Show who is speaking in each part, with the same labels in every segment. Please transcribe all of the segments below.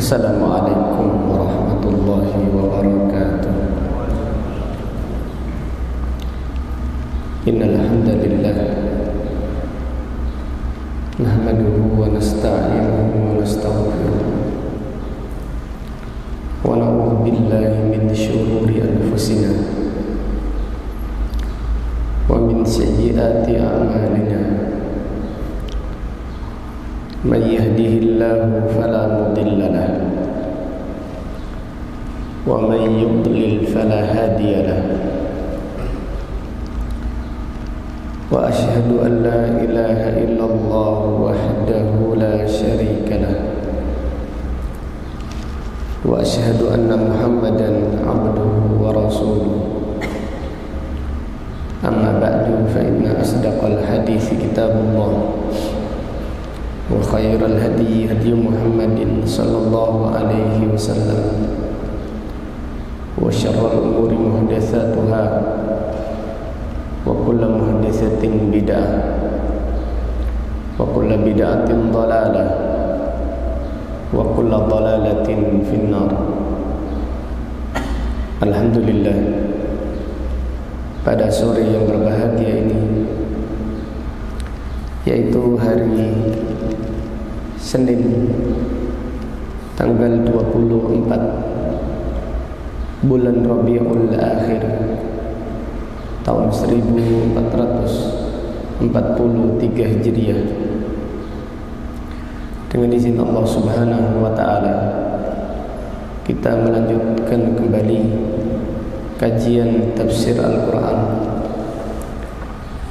Speaker 1: Assalamualaikum warahmatullahi wabarakatuh. Innal hamdalillah nahmaduhu wa nasta'inuhu wa nastaghfiruh wa na'udzu billahi min shururi anfusina wa min sayyiati a'malina. Man yahdihillahu fala mudilla lahu wa man yudlil fala hadiya lahu. Wa ashhadu an la ilaha illallah wahdahu la syarika lah wa ashhadu anna Muhammadan abduhu wa rasuluh. Amma ba'du, fa inna asdaqal hadithi kitabullah wa khairal hadi hadi Muhammadin sallallahu alaihi wasallam wa syarrul umuri muhdatsatuha wa kullu muhdatsatin bid'ah wa kullu bid'atin dhalalah wa kullu dhalalatin finnar. Alhamdulillah, pada sore yang berbahagia ini, yaitu hari Senin tanggal 24 bulan Rabiul Akhir tahun 1443 Hijriah, dengan izin Allah Subhanahu wa taala kita melanjutkan kembali kajian tafsir Al-Qur'an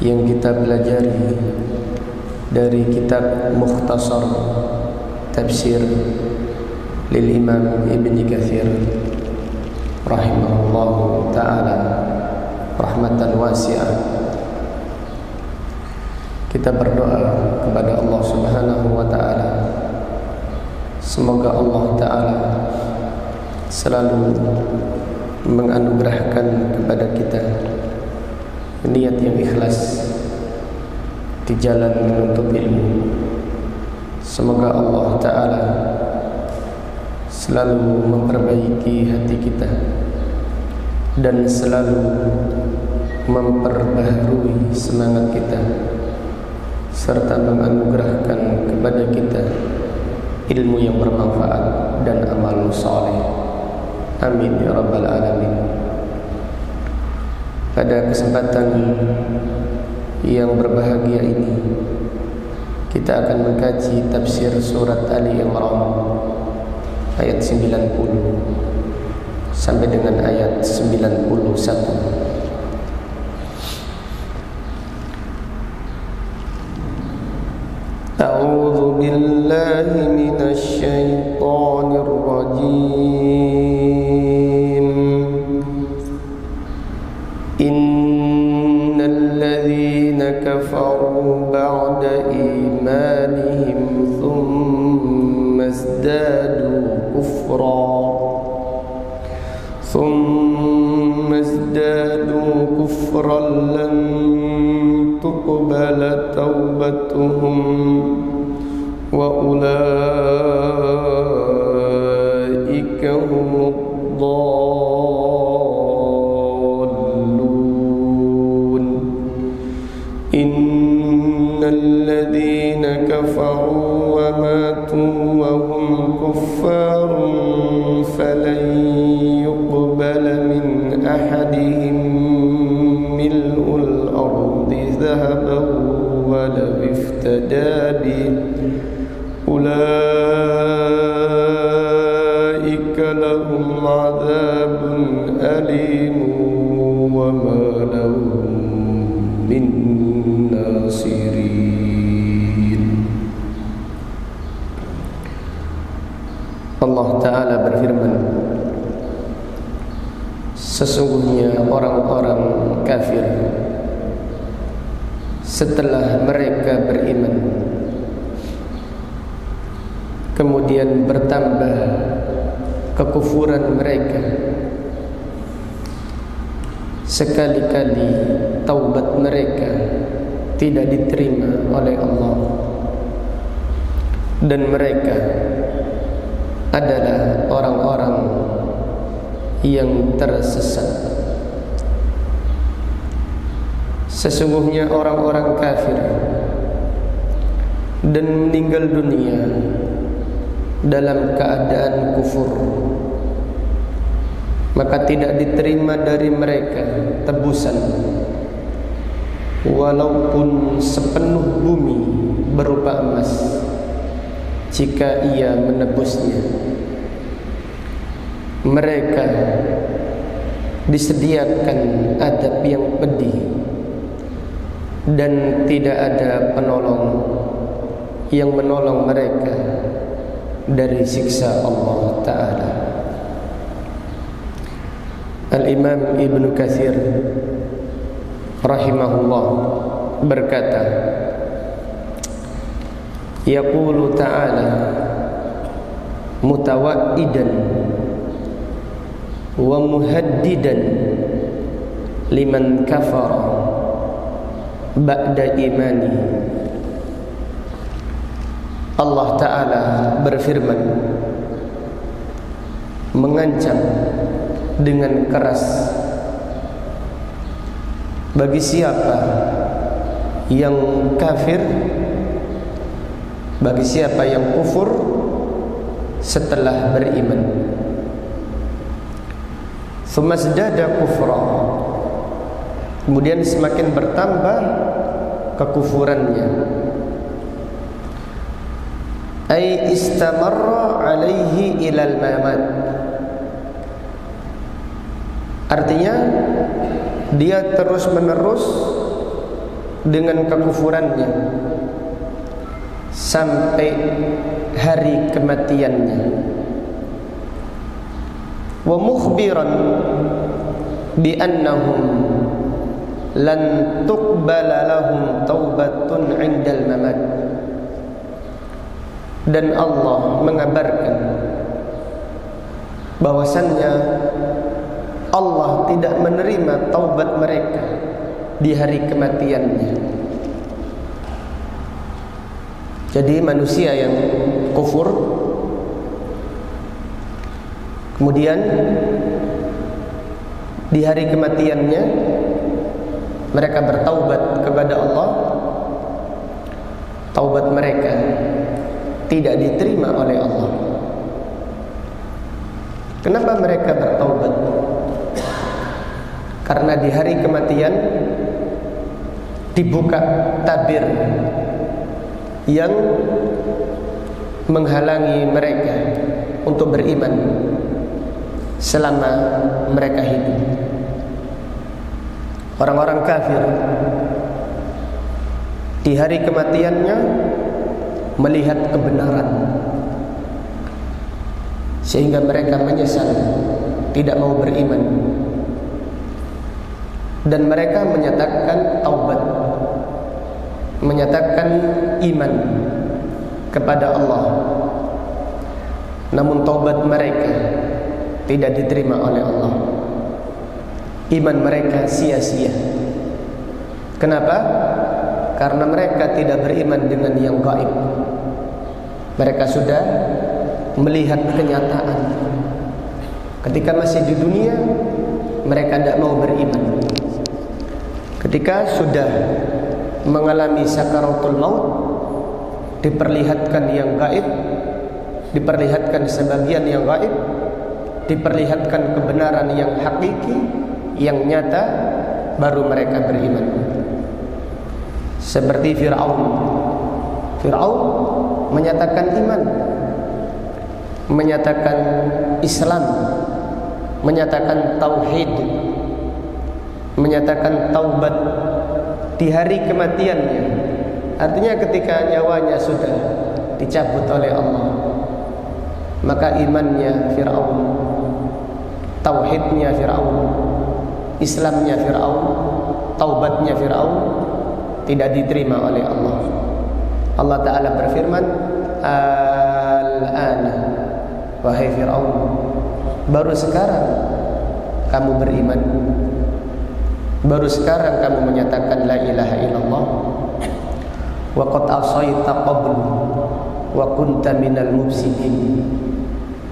Speaker 1: yang kita pelajari dari kitab Mukhtasar Tafsir lil Imam Ibn Katsir rahimahullahu ta'ala rahmatan wasi'ah. Kita berdoa kepada Allah Subhanahu wa ta'ala, semoga Allah ta'ala selalu menganugerahkan kepada kita niat yang ikhlas di jalan menuntut ilmu. Semoga Allah ta'ala selalu memperbaiki hati kita dan selalu memperbaharui semangat kita, serta menganugerahkan kepada kita ilmu yang bermanfaat dan amal saleh. Amin ya rabbal alamin. Pada kesempatan yang berbahagia ini, kita akan mengkaji tafsir surat Ali Imran ayat 90 sampai dengan ayat 91. A'udzu billahi minasy syaithanir rajim. Innal ladzina kafaru ba'da imanihim thumma izdadu kufran lam tuqbala taubatuhum wa ulaika humud dhallun. Innal ladzina kafaru wa matu wa hum kuffarun falan yuqbala min ahadihim mil'ul ardi dhahaban wa law iftada bih ulaika lahum 'adzabun alim wa ma lahum min nasirin. Allah Ta'ala berfirman, sesungguhnya orang-orang kafir setelah mereka beriman kemudian bertambah kekufuran mereka, sekali-kali taubat mereka tidak diterima oleh Allah, dan mereka adalah orang-orang yang tersesat. Sesungguhnya orang-orang kafir dan meninggal dunia dalam keadaan kufur, maka tidak diterima dari mereka tebusan walaupun sepenuh bumi berupa emas jika ia menebusnya. Mereka disediakan adab yang pedih dan tidak ada penolong yang menolong mereka dari siksa Allah Ta'ala. Al-Imam Ibn Katsir rahimahullah berkata, yaqulu ta'ala mutawaidan wa muhaddidan liman kafara ba'da imani. Allah Ta'ala berfirman, mengancam dengan keras bagi siapa yang kafir, bagi siapa yang kufur setelah beriman. Sumasdada kufra, kemudian semakin bertambah kekufurannya. Ay istamarra alaihi ilal mamat, artinya dia terus menerus dengan kekufurannya sampai hari kematiannya. Wa mukhbiran bi annahum lan tuqbala lahum taubatun 'indal mamat. Dan Allah mengabarkan bahwasannya Allah tidak menerima taubat mereka di hari kematiannya. Jadi manusia yang kufur kemudian di hari kematiannya mereka bertaubat kepada Allah, taubat mereka tidak diterima oleh Allah. Kenapa mereka bertaubat? Karena di hari kematian dibuka tabir yang menghalangi mereka untuk beriman selama mereka hidup. Orang-orang kafir di hari kematiannya melihat kebenaran sehingga mereka menyesal, tidak mau beriman, dan mereka menyatakan taubat, menyatakan iman kepada Allah. Namun taubat mereka tidak diterima oleh Allah. Iman mereka sia-sia. Kenapa? Karena mereka tidak beriman dengan yang gaib. Mereka sudah melihat kenyataan. Ketika masih di dunia, mereka tidak mau beriman. Ketika sudah mengalami sakaratul maut, diperlihatkan yang gaib, diperlihatkan sebagian yang gaib, diperlihatkan kebenaran yang hakiki, yang nyata, baru mereka beriman. Seperti Fir'aun. Fir'aun menyatakan iman, menyatakan Islam, menyatakan tauhid, menyatakan taubat di hari kematiannya. Artinya ketika nyawanya sudah dicabut oleh Allah, maka imannya Fir'aun, tauhidnya Fir'aun, Islamnya Fir'aun, taubatnya Fir'aun tidak diterima oleh Allah. Allah Ta'ala berfirman, Al-ana wahai Fir'aun, baru sekarang kamu beriman, baru sekarang kamu menyatakan la ilaha illallah, wa qad asaita qablu wa kunta minal mufsidin.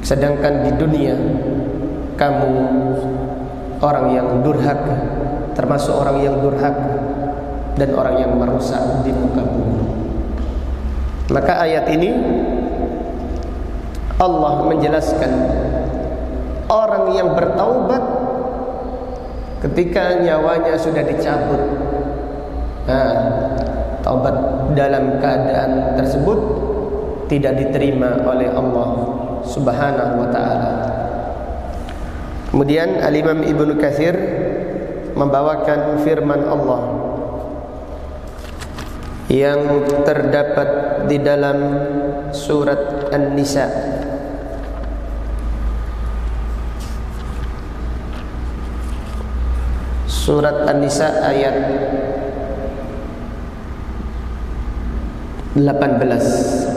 Speaker 1: sedangkan di dunia kamu orang yang durhaka, termasuk orang yang durhaka dan orang yang merusak di muka bumi. Maka ayat ini Allah menjelaskan orang yang bertaubat ketika nyawanya sudah dicabut. Taubat dalam keadaan tersebut tidak diterima oleh Allah Subhanahu wa ta'ala. Kemudian Al-Imam Ibnu Katsir membawakan firman Allah yang terdapat di dalam surat An-Nisa ayat 18.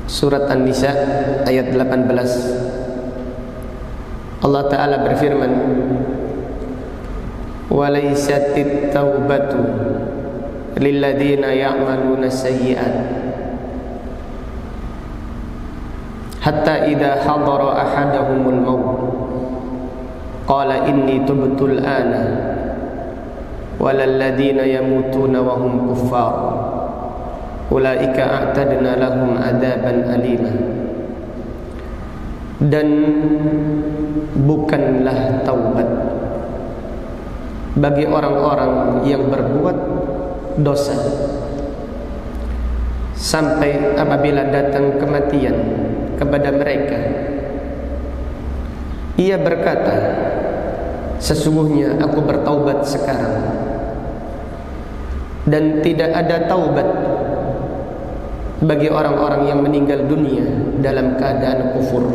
Speaker 1: Surat An-Nisa ayat 18. Allah Ta'ala berfirman, "Walaisatit taubatu lilladzina ya'maluna sayyi'at hatta idza hadara ahadahumul maut qala inni tubtul ana walalladzina yamutuna wa hum kuffar ulaika a'tadna lahum adaban alima." Dan bukanlah taubat bagi orang-orang yang berbuat dosa sampai apabila datang kematian kepada mereka. Ia berkata, "Sesungguhnya aku bertaubat sekarang." Dan tidak ada taubat bagi orang-orang yang meninggal dunia dalam keadaan kufur.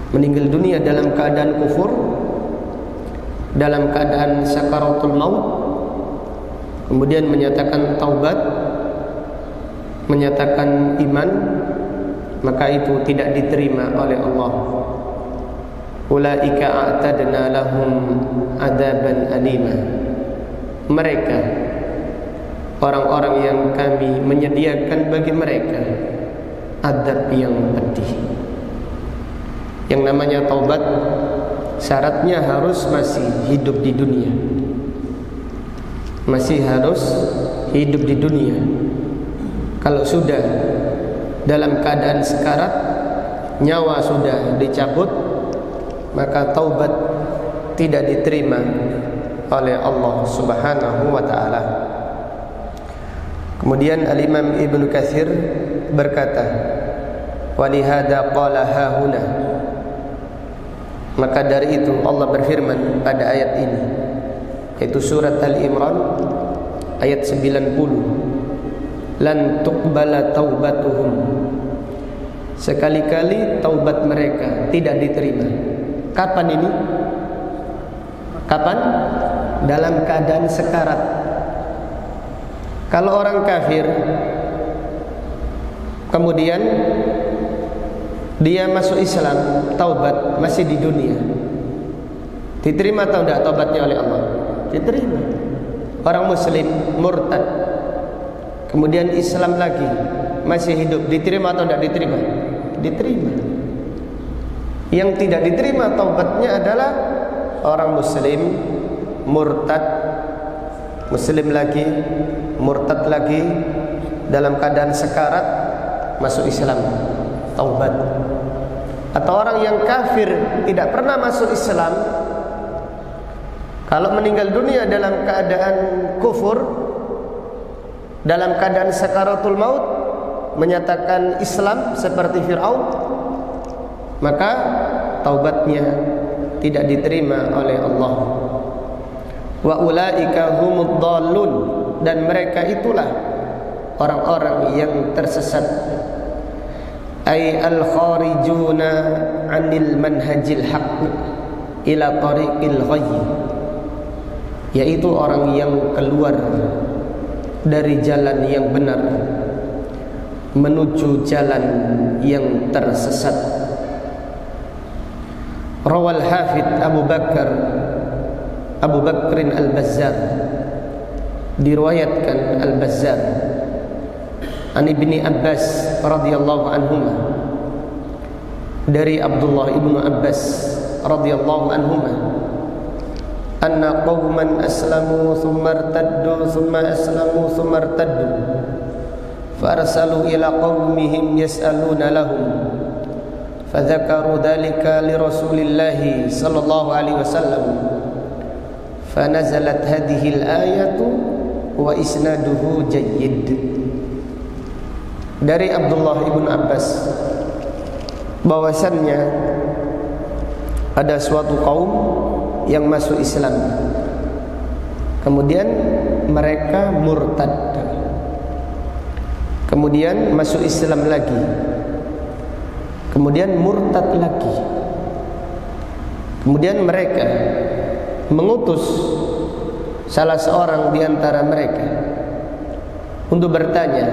Speaker 1: Meninggal dunia dalam keadaan kufur, dalam keadaan sakaratul maut, kemudian menyatakan taubat, menyatakan iman, maka itu tidak diterima oleh Allah. Ulaika a'tadna lahum adaban alima. Mereka orang-orang yang kami menyediakan bagi mereka adab yang pedih. Yang namanya taubat syaratnya harus masih hidup di dunia. Masih harus hidup di dunia. Kalau sudah dalam keadaan sekarat, nyawa sudah dicabut, maka taubat tidak diterima oleh Allah Subhanahu wa ta'ala. Kemudian Al-Imam Ibnu Katsir berkata, "Walihada qala hahuna." Maka dari itu Allah berfirman pada ayat ini, yaitu surat Al-Imran ayat 90, "Lan tuqbala taubatuhum." Sekali-kali taubat mereka tidak diterima. Kapan ini? Kapan? Dalam keadaan sekarat. Kalau orang kafir kemudian dia masuk Islam, taubat masih di dunia, diterima atau tidak taubatnya oleh Allah? Diterima. Orang muslim murtad kemudian Islam lagi, masih hidup, diterima atau tidak diterima? Diterima. Yang tidak diterima taubatnya adalah orang muslim murtad, muslim lagi, murtad lagi, dalam keadaan sekarat masuk Islam, taubat. Atau orang yang kafir tidak pernah masuk Islam, kalau meninggal dunia dalam keadaan kufur, dalam keadaan sakaratul maut, menyatakan Islam seperti Fir'aun, maka taubatnya tidak diterima oleh Allah. Wa ulaika humud dhallun, dan mereka itulah orang-orang yang tersesat. Ay al-kharijuna 'anil manhajil haqq ila tariqil ghayy, yaitu orang yang keluar dari jalan yang benar menuju jalan yang tersesat. Rawal Hafidh Abu Bakrin Al-Bazzar, diriwayatkan Al-Bazzar an Ibni Abbas radhiyallahu anhuma dari Abdullah ibnu Abbas radhiyallahu anhuma, anna qauman aslamu thumma irtaddu thumma aslamu thumma irtaddu farsalu ila qaumihim yas'aluna lahum fadzakaru dhalika li Rasulillahi sallallahu alaihi wasallam fanazalat hadhihi al-ayatu wa isnaduhu jayyid. Dari Abdullah ibnu Abbas bahwasannya ada suatu kaum yang masuk Islam, kemudian mereka murtad, kemudian masuk Islam lagi, kemudian murtad lagi, kemudian mereka mengutus salah seorang di antara mereka untuk bertanya,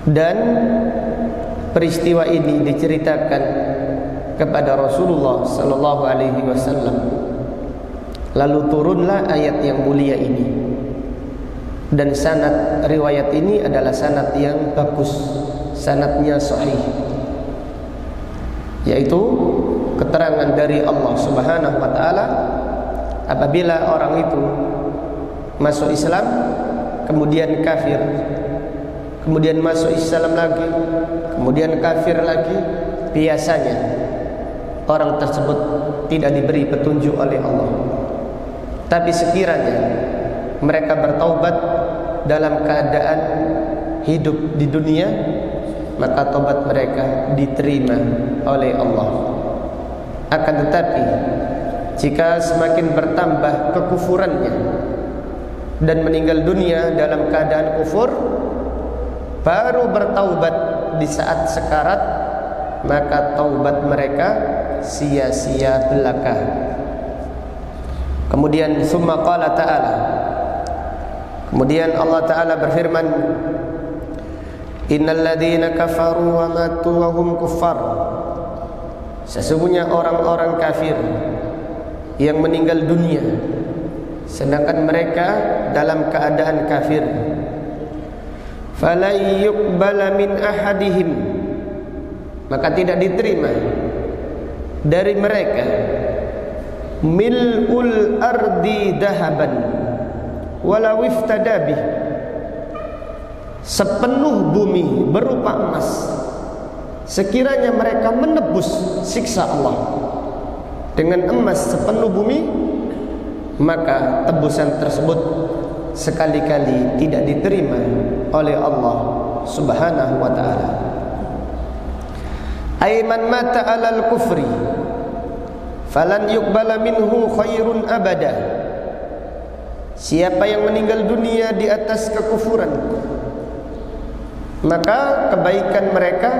Speaker 1: dan peristiwa ini diceritakan kepada Rasulullah sallallahu alaihi wasallam. Lalu turunlah ayat yang mulia ini, dan sanad riwayat ini adalah sanad yang bagus, sanadnya sahih, yaitu keterangan dari Allah Subhanahu wa taala apabila orang itu masuk Islam kemudian kafir, kemudian masuk Islam lagi, kemudian kafir lagi, biasanya orang tersebut tidak diberi petunjuk oleh Allah. Tapi sekiranya mereka bertaubat dalam keadaan hidup di dunia, maka taubat mereka diterima oleh Allah. Akan tetapi jika semakin bertambah kekufurannya dan meninggal dunia dalam keadaan kufur, baru bertaubat di saat sekarat, maka taubat mereka sia-sia belaka. Kemudian summa qala ta'ala, kemudian Allah Ta'ala berfirman, innal ladzina kafaru wa matu wa hum kuffar, sesungguhnya orang-orang kafir yang meninggal dunia sedangkan mereka dalam keadaan kafir, fala yuqbala min ahadihim, maka tidak diterima dari mereka mil'ul ardi dahaban walau iftada bih, sepenuh bumi berupa emas, sekiranya mereka menebus siksa Allah dengan emas sepenuh bumi, maka tebusan tersebut sekali-kali tidak diterima oleh Allah Subhanahu wa ta'ala. Ayman mata alal kufri falan yuqbala minhu khairun abada, siapa yang meninggal dunia di atas kekufuran, maka kebaikan mereka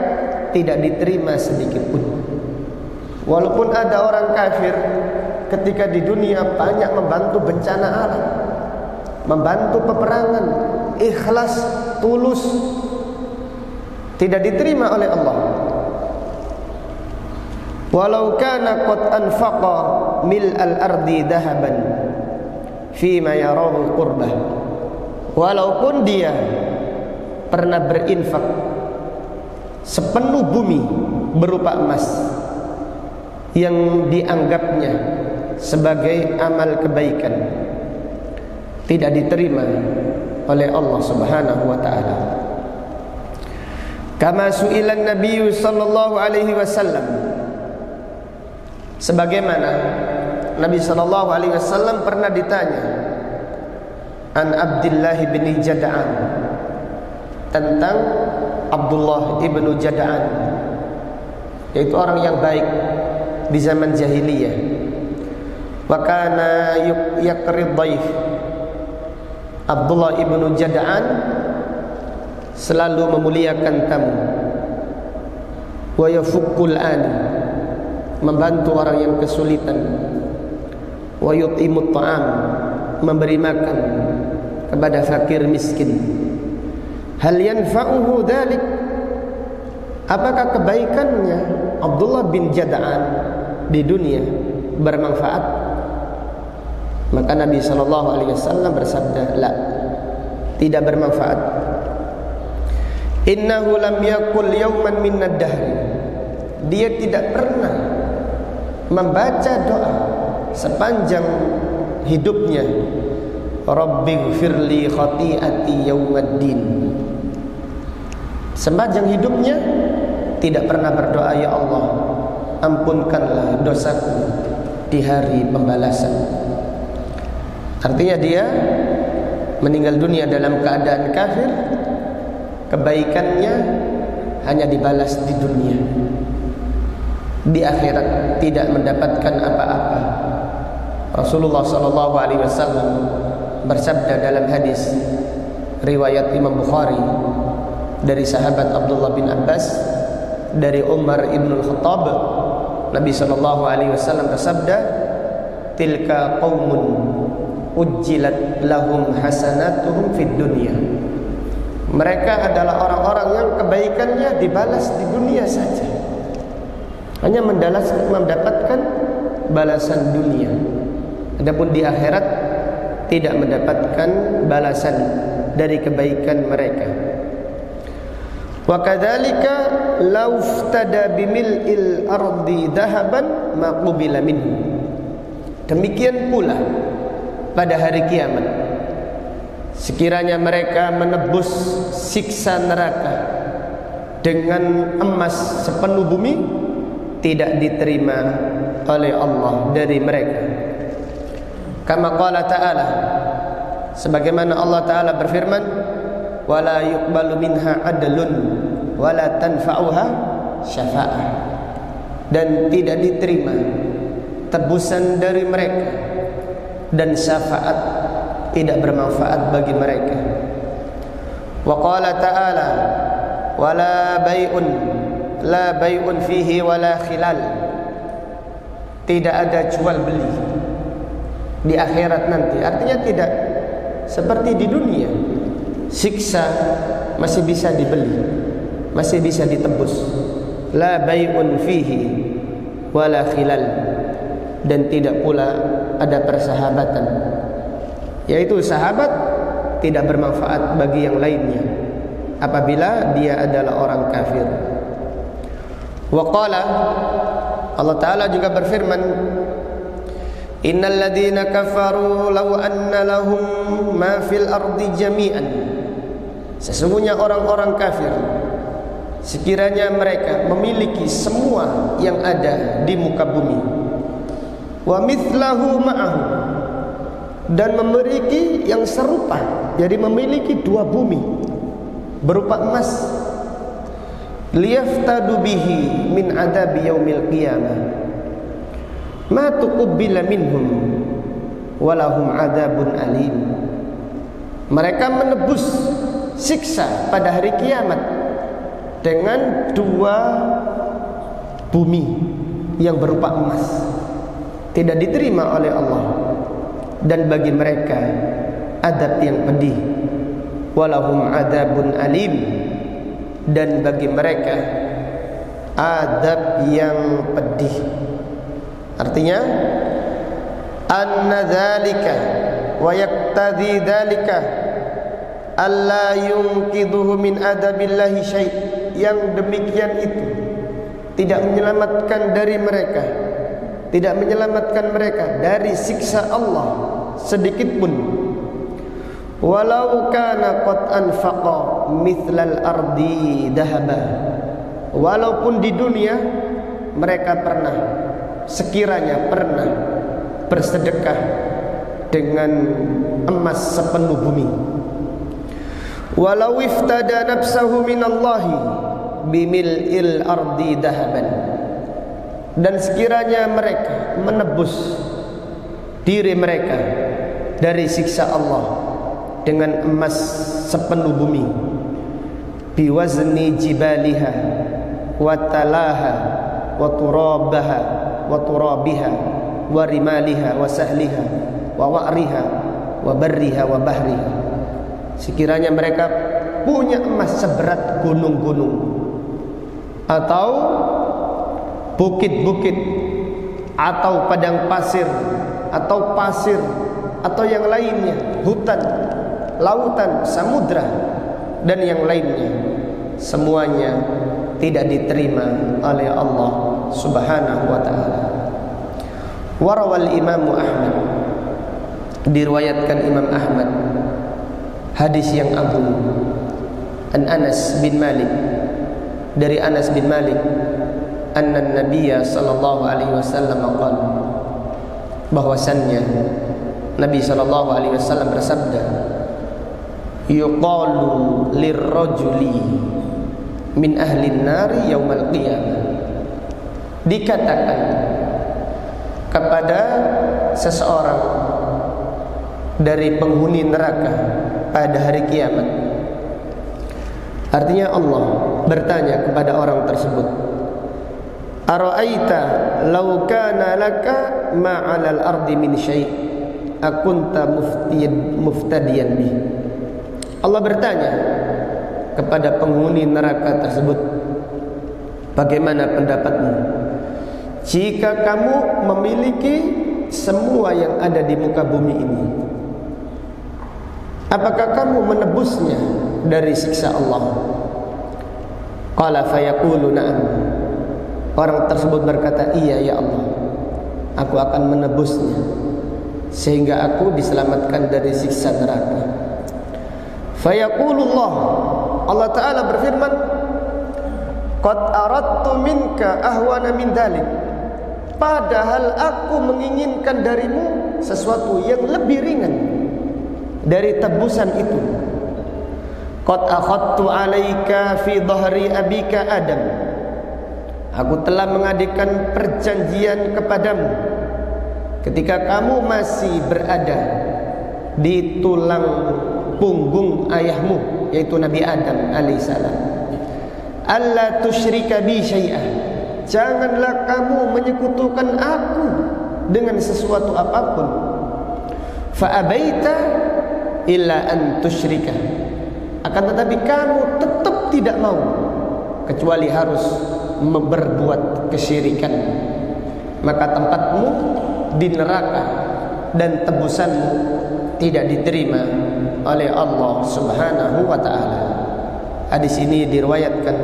Speaker 1: tidak diterima sedikit pun. Walaupun ada orang kafir ketika di dunia banyak membantu bencana alam, membantu peperangan, ikhlas, tulus, tidak diterima oleh Allah. Walau kana qad anfaqa mil'al ardi dahaban fima yarahu qurbah, walaupun dia pernah berinfak sepenuh bumi berupa emas yang dianggapnya sebagai amal kebaikan, tidak diterima oleh Allah Subhanahu wa ta'ala. Kama su'ilan Nabi sallallahu alaihi wasallam, sebagaimana Nabi sallallahu alaihi wasallam pernah ditanya an Abdullah bin Jada'an, tentang Abdullah ibnu Jada'an, yaitu orang yang baik di zaman jahiliyah. Wa kana yaqrid dhaif, Abdullah ibnu Jada'an selalu memuliakan tamu. Wa yafukkul ani, membantu orang yang kesulitan. Wa yut'imut ta'am, memberi makan kepada fakir miskin. Hal yanfa'uhu dzalik, apakah kebaikannya Abdullah bin Jada'an di dunia bermanfaat? Maka Nabi sallallahu alaihi wasallam bersabda, la, tidak bermanfaat. Innahu lam yakul yawman min ad-dahr dia tidak pernah membaca doa sepanjang hidupnya, Rabbighfirli khati'ati yaumaddin. Sepanjang hidupnya tidak pernah berdoa, ya Allah, ampunkanlah dosaku di hari pembalasan. Artinya dia meninggal dunia dalam keadaan kafir, kebaikannya hanya dibalas di dunia. Di akhirat tidak mendapatkan apa-apa. Rasulullah SAW bersabda dalam hadis riwayat Imam Bukhari dari sahabat Abdullah bin Abbas dari Umar ibn al-Khattab, Nabi SAW bersabda, tilka qaumun ujjilat lahum hasanatuhum fid dunya. Mereka adalah orang-orang yang kebaikannya dibalas di dunia saja, hanya mendapatkan balasan dunia. Adapun di akhirat tidak mendapatkan balasan dari kebaikan mereka. Wa kadzalika law iftada bimil'il ardi dhahaban ma qubila minhu. Demikian pula pada hari kiamat, sekiranya mereka menebus siksa neraka dengan emas sepenuh bumi, tidak diterima oleh Allah dari mereka. Kama qala ta'ala, sebagaimana Allah Ta'ala berfirman, wala yuqbalu minha adlun wala tanfa'uha syafa'ah, dan tidak diterima tebusan dari mereka, dan syafaat tidak bermanfaat bagi mereka. Wa qala ta'ala, wala bai'un la bai'un fihi wala khilal, tidak ada jual beli di akhirat nanti. Artinya tidak seperti di dunia, siksa masih bisa dibeli, masih bisa ditebus. La bai'un fihi wala khilal, dan tidak pula ada persahabatan, yaitu sahabat tidak bermanfaat bagi yang lainnya apabila dia adalah orang kafir. Wa qala, Allah Ta'ala juga berfirman, innal ladzina kafaru law anna lahum ma fil ardi jami'an. Sesungguhnya orang-orang kafir, sekiranya mereka memiliki semua yang ada di muka bumi, wa mithlahu ma'ahu, dan memiliki yang serupa, jadi memiliki dua bumi berupa emas, liyaftadu bihi min adabi yaumil qiyamah ma tuqbila minhum walahum adabun alim. Mereka menebus siksa pada hari kiamat dengan dua bumi yang berupa emas, tidak diterima oleh Allah, dan bagi mereka adab yang pedih. Walahum adabun alim, dan bagi mereka adab yang pedih. Artinya anna dzalika wa yaqtadi dzalika alla yunqidhuhu min adabillahi syai'. Yang demikian itu tidak menyelamatkan dari mereka, tidak menyelamatkan mereka dari siksa Allah sedikit pun. Walau kana qad anfaqa mithlal ardi dhahaba, walaupun di dunia mereka pernah, sekiranya pernah bersedekah dengan emas sepenuh bumi. Walau iftada nafsahu minallahi bimil'il ardi dhahaban, dan sekiranya mereka menebus diri mereka dari siksa Allah dengan emas sepenuh bumi, biwazni jibaliha wa talaha wa turabaha wa turabiha wa rimaliha wa sahliha wa wa'riha wa barriha wa bahriha. Sekiranya mereka punya emas seberat gunung-gunung, atau bukit-bukit, atau padang pasir, atau pasir, atau yang lainnya, hutan, lautan, samudra, dan yang lainnya, semuanya tidak diterima oleh Allah Subhanahu wa taala. Warawal Imam Ahmad, diriwayatkan Imam Ahmad hadis yang agung, an Anas bin Malik, dari Anas bin Malik, anna Nabiyya sallallahu alaihi wasallam qala, bahwasannya Nabi sallallahu alaihi wasallam bersabda, yuqalu lirrajuli min ahli an-nari yaumal qiyamah, dikatakan kepada seseorang dari penghuni neraka pada hari kiamat. Artinya Allah bertanya kepada orang tersebut, ara'aita law kana laka ma 'alal ardi min syai' akunta muftadiyan bih. Allah bertanya kepada penghuni neraka tersebut, bagaimana pendapatmu jika kamu memiliki semua yang ada di muka bumi ini? Apakah kamu menebusnya dari siksa Allah? Qala fayaqulu na'am. Orang tersebut berkata, iya ya Allah, aku akan menebusnya sehingga aku diselamatkan dari siksa neraka. Fayaqulullah, Allah Ta'ala berfirman, qad aradtu minka ahwana min dhalik, padahal aku menginginkan darimu sesuatu yang lebih ringan dari tebusan itu. Qad akhadtu alaika fi dhahri abika Adam, aku telah mengadakan perjanjian kepadamu ketika kamu masih berada di tulang punggung ayahmu, yaitu Nabi Adam alaihissalam. Alla tusyrika bi syai'ah, janganlah kamu menyekutukan aku dengan sesuatu apapun. Fa abaita illa an tusyrika, akan tetapi kamu tetap tidak mau kecuali harus berbuat kesyirikan, maka tempatmu di neraka dan tebusanmu tidak diterima oleh Allah Subhanahu wa taala. Hadis ini diriwayatkan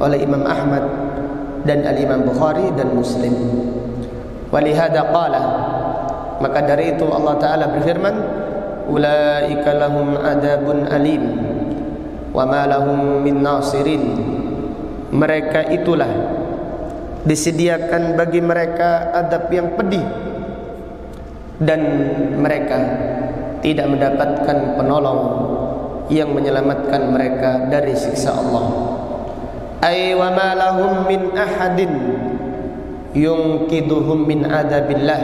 Speaker 1: oleh Imam Ahmad dan Al-Imam Bukhari dan Muslim. Walihada qala, maka dari itu Allah Ta'ala berfirman, ulaika lahum adabun alim wa ma lahum min nasirin, mereka itulah disediakan bagi mereka adab yang pedih dan mereka tidak mendapatkan penolong yang menyelamatkan mereka dari siksa Allah. Ay wa ma lahum min ahadin yunqiduhum min adabillah,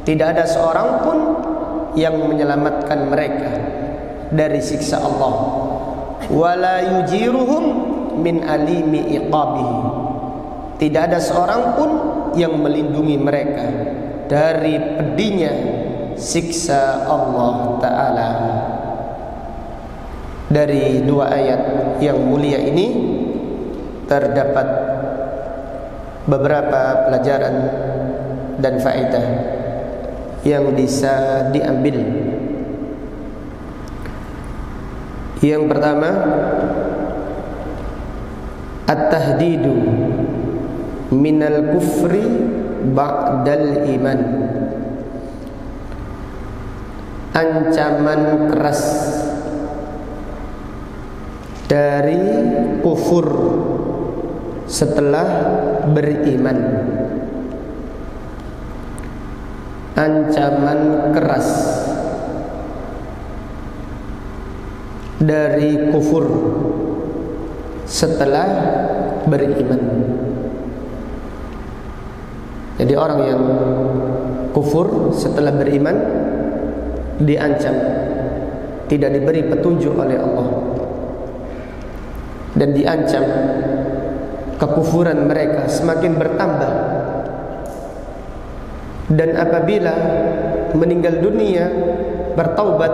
Speaker 1: tidak ada seorang pun yang menyelamatkan mereka dari siksa Allah. Wala yujiruhum min alimi iqabihi, tidak ada seorang pun yang melindungi mereka dari pedihnya siksa Allah Ta'ala. Dari dua ayat yang mulia ini terdapat beberapa pelajaran dan faedah yang bisa diambil. Yang pertama, at-tahdidu minal kufri ba'dal iman, ancaman keras dari kufur setelah beriman. Ancaman keras dari kufur setelah beriman. Jadi orang yang kufur setelah beriman diancam tidak diberi petunjuk oleh Allah, dan diancam kekufuran mereka semakin bertambah, dan apabila meninggal dunia bertaubat,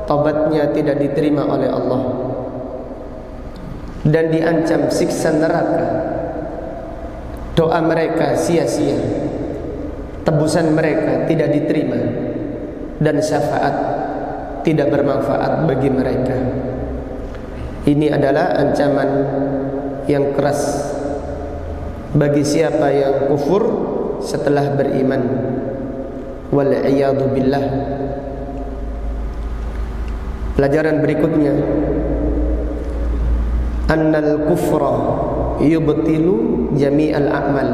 Speaker 1: taubatnya tidak diterima oleh Allah, dan diancam siksa neraka. Doa mereka sia-sia, tebusan mereka tidak diterima, dan syafaat tidak bermanfaat bagi mereka. Ini adalah ancaman yang keras bagi siapa yang kufur setelah beriman. Wal iyadu billah. Pelajaran berikutnya, annal kufra yubtilu jami'al a'mal.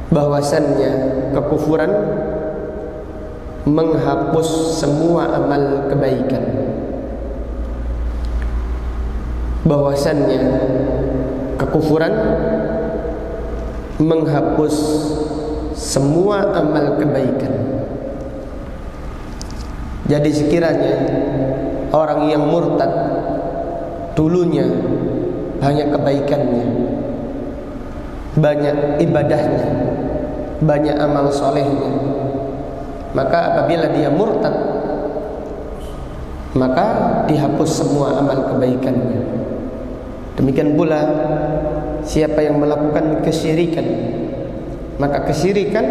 Speaker 1: Bahwasannya kekufuran menghapus semua amal kebaikan. Bahwasannya kekufuran menghapus semua amal kebaikan. Jadi sekiranya orang yang murtad dulunya banyak kebaikannya, banyak ibadahnya, banyak amal solehnya, maka apabila dia murtad, maka dihapus semua amal kebaikannya. Demikian pula siapa yang melakukan kesyirikan, maka kesyirikan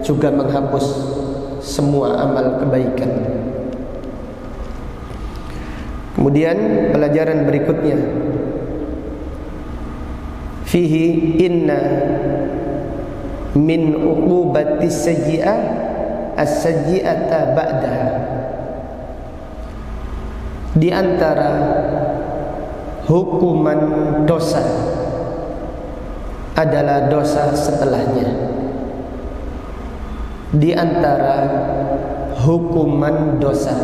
Speaker 1: juga menghapus semua amal kebaikan. Kemudian pelajaran berikutnya, fihi inna min uqubati sayyi'ah as-sayyi'ata ba'daha. Di antara hukuman dosa adalah dosa setelahnya. Di antara hukuman dosa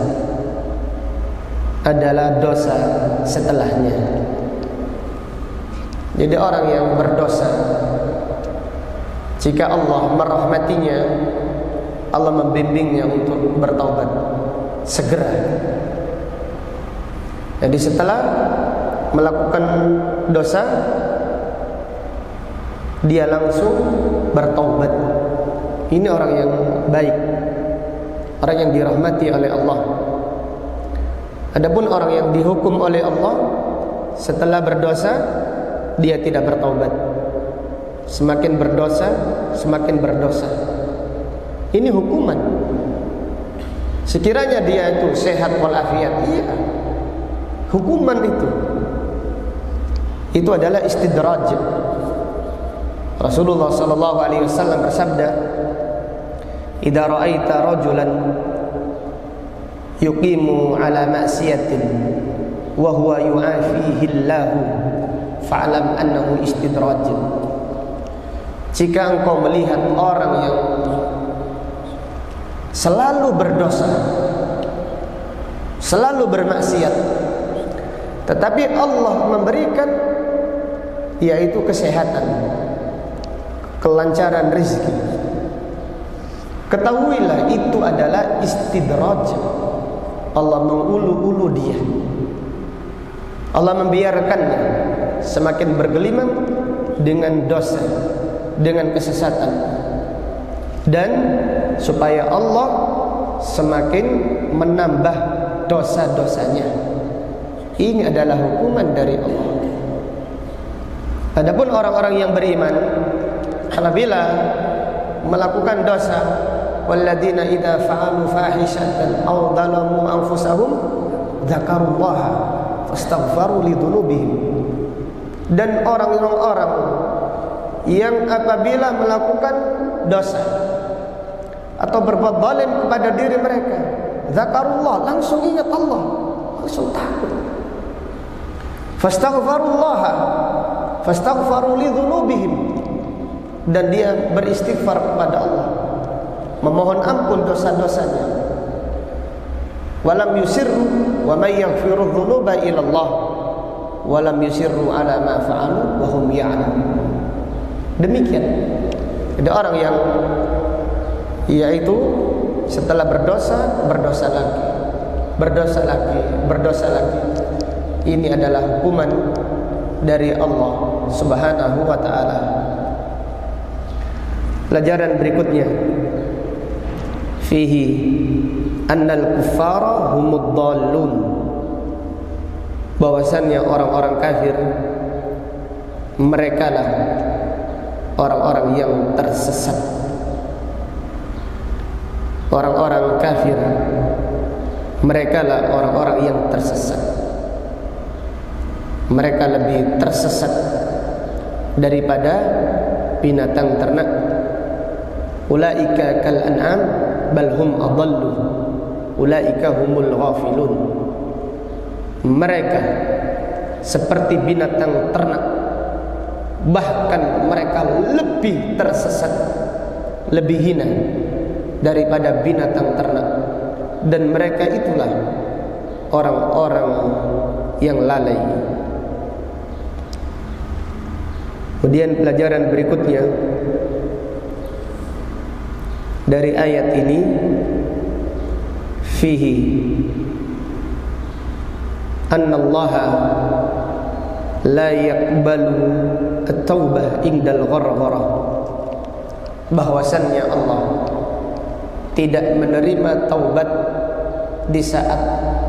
Speaker 1: adalah dosa setelahnya. Jadi orang yang berdosa, jika Allah merahmatinya, Allah membimbingnya untuk bertaubat segera. Jadi setelah melakukan dosa, dia langsung bertaubat. Ini orang yang baik, orang yang dirahmati oleh Allah. Adapun orang yang dihukum oleh Allah, setelah berdosa dia tidak bertaubat, semakin berdosa semakin berdosa. Ini hukuman. Sekiranya dia itu sehat walafiat, iya, hukuman itu adalah istidraj. Rasulullah sallallahu alaihi wasallam bersabda, "Idza ra'aita rajulan yuqimu ala ma'siyatin wa huwa yu'afihi Allah, fa'lam annahu istidraj." Jika engkau melihat orang yang selalu berdosa, selalu bermaksiat, tetapi Allah memberikan yaitu kesehatan, kelancaran rezeki, ketahuilah itu adalah istidraj. Allah mengulu-ulu dia, Allah membiarkannya semakin bergelimang dengan dosa, dengan kesesatan, dan supaya Allah semakin menambah dosa-dosanya. Ini adalah hukuman dari Allah. Adapun orang-orang yang beriman, apabila melakukan dosa, walladzina idza fa'alu fahishatan aw dzalamu anfusahum dzakarullaha fastaghfaru lidzunubihim. Dan orang-orang yang apabila melakukan dosa atau berbuat zalim kepada diri mereka, dzakarullah, langsung ingat Allah, langsung takut. Fastaghfaru lidzunubihim, dan dia beristighfar kepada Allah, memohon ampun dosa-dosanya. Walam yusirru wa may yaghfiru dzunuba illa Allah walam yusirru ala ma fa'alu wa hum ya'lamun. Demikian. Ada orang yang yaitu setelah berdosa, berdosa lagi, berdosa lagi, berdosa lagi. Ini adalah hukuman dari Allah Subhanahu wa ta'ala. Pelajaran berikutnya, fihi annal kuffara humud dhallun. Bahwasannya orang-orang kafir, merekalah orang-orang yang tersesat. Orang-orang kafir, merekalah orang-orang yang tersesat. mereka lebih tersesat daripada binatang ternak. Ulaika kal an'am bal hum adallu ulaika humul ghafilun. Mereka seperti binatang ternak, bahkan mereka lebih tersesat, lebih hina daripada binatang ternak, dan mereka itulah orang-orang yang lalai. Kemudian pelajaran berikutnya dari ayat ini, fihi annallaha la yaqbalu at-taubah indal ghargharah, bahwasannya Allah tidak menerima taubat di saat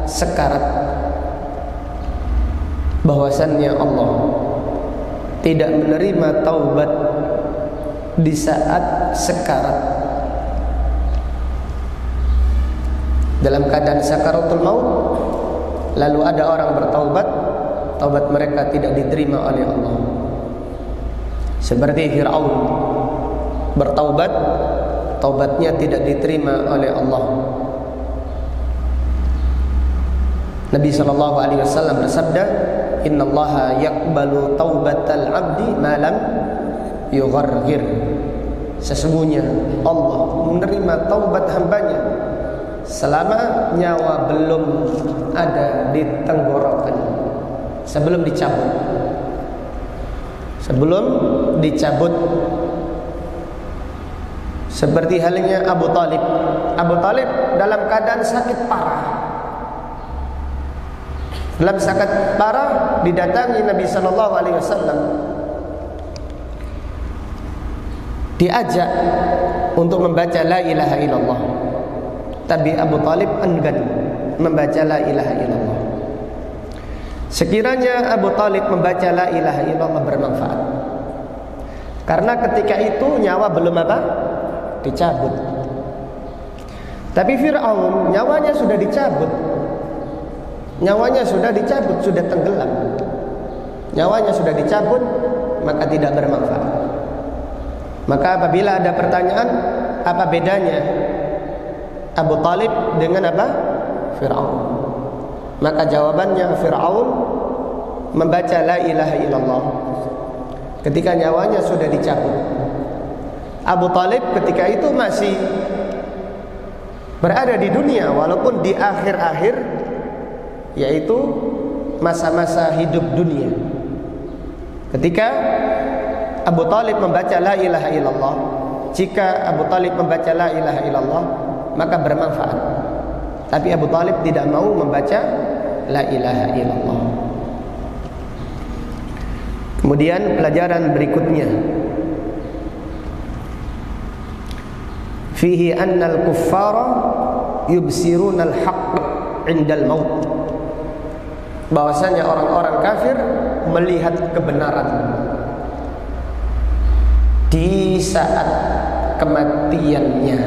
Speaker 1: sekarat. Bahwasannya Allah tidak menerima taubat di saat sekarat. Dalam keadaan sakaratul maut, lalu ada orang bertaubat, taubat mereka tidak diterima oleh Allah. Seperti Fir'aun bertaubat, taubatnya tidak diterima oleh Allah. Nabi SAW bersabda, innallaha yaqbalu taubatal abdi ma lam yugharghir. Sesungguhnya Allah menerima taubat hambanya selama nyawa belum ada di tenggorokan, sebelum dicabut. Sebelum dicabut. Seperti halnya Abu Talib. Abu Talib dalam keadaan sakit parah. Dalam sakit parah didatangi Nabi SAW, diajak untuk membaca la ilaha illallah, tapi Abu Talib enggan membaca la ilaha illallah. Sekiranya Abu Talib membaca la ilaha illallah bermanfaat, karena ketika itu nyawa belum apa? Dicabut. Tapi Fir'aun nyawanya sudah dicabut. Nyawanya sudah dicabut, sudah tenggelam. Nyawanya sudah dicabut, maka tidak bermanfaat. Maka apabila ada pertanyaan, apa bedanya Abu Talib dengan apa? Fir'aun. Maka jawabannya, Fir'aun membaca la ilaha illallah ketika nyawanya sudah dicabut. Abu Talib ketika itu masih berada di dunia, walaupun di akhir-akhir, yaitu masa-masa hidup dunia. Ketika Abu Talib membaca la ilaha illallah, jika Abu Talib membaca la ilaha illallah, maka bermanfaat. Tapi Abu Talib tidak mau membaca la ilaha illallah. Kemudian pelajaran berikutnya, fihi annal kuffara yubsiruna al-haqq 'indal maut. Bahwasanya orang-orang kafir melihat kebenaran di saat kematiannya.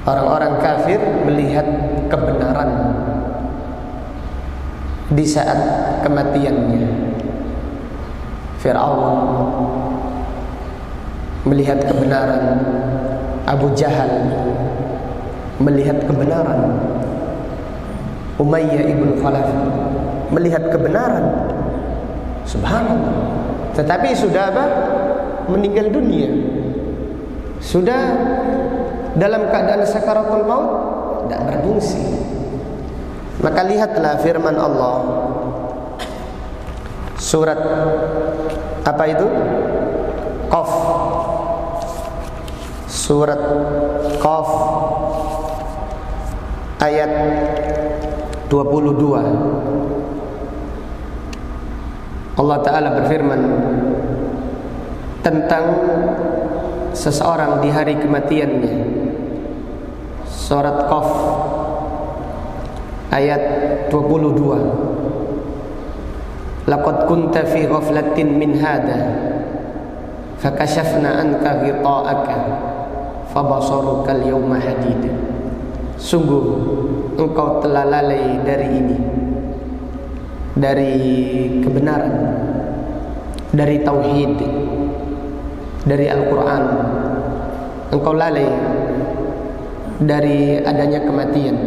Speaker 1: Orang-orang kafir melihat kebenaran di saat kematiannya. Fir'aun melihat kebenaran, Abu Jahal melihat kebenaran, Umayyah ibn Khalaf melihat kebenaran. Subhanallah. Tetapi sudah apa? Meninggal dunia. Sudah dalam keadaan sakaratul maut, tidak berfungsi. Maka lihatlah firman Allah, surat apa itu? Qaf. Surat Qaf ayat 22. Allah Ta'ala berfirman tentang seseorang di hari kematiannya. Surat Qaf ayat 22. Laqad kunta fi ghaflatin min hada fakashafna anka ghita'aka fabasaruka al-yawma hadid. Sungguh engkau telah lalai dari ini, dari kebenaran, dari tauhid, dari Al-Quran, engkau lalai dari adanya kematian.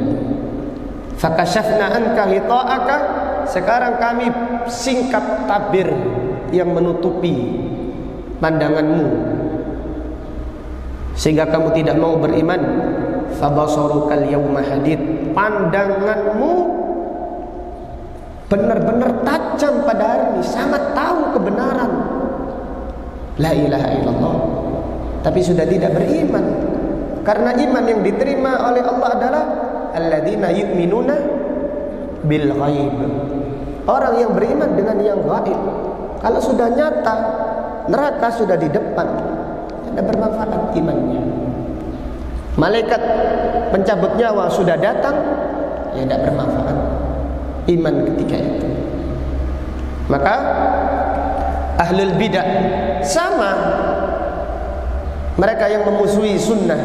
Speaker 1: Fakashafna anka hita'aka, sekarang kami singkap tabir yang menutupi pandanganmu sehingga kamu tidak mau beriman. Fabasarukal yawma hadid, pandanganmu benar-benar tajam pada hari ini, sangat tahu kebenaran la ilaha illallah, tapi sudah tidak beriman. Karena iman yang diterima oleh Allah adalah alladzina yu'minuna bil ghaib, orang yang beriman dengan yang gaib. Kalau sudah nyata neraka sudah di depan, tidak bermanfaat imannya. Malaikat pencabut nyawa sudah datang, ya tidak bermanfaat iman ketika itu. Maka ahlul bidah sama, mereka yang memusuhi sunnah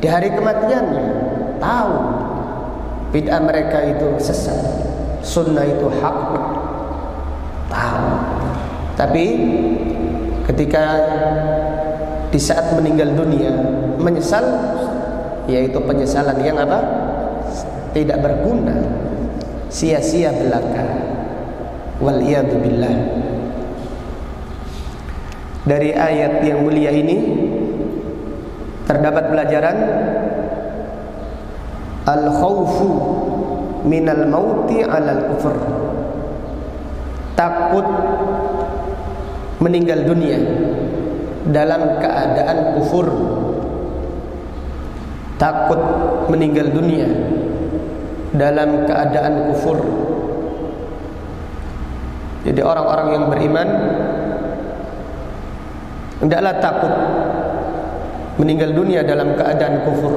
Speaker 1: di hari kematiannya tahu bid'ah mereka itu sesat, sunnah itu hak, tahu. Tapi ketika di saat meninggal dunia menyesal, yaitu penyesalan yang apa? Tidak berguna, sia-sia belaka. Waliyadu billah. Dari ayat yang mulia ini terdapat pelajaran al-khawfu minal mauti alal kufur, takut meninggal dunia dalam keadaan kufur, takut meninggal dunia dalam keadaan kufur. Jadi orang-orang yang beriman hendaklah takut meninggal dunia dalam keadaan kufur,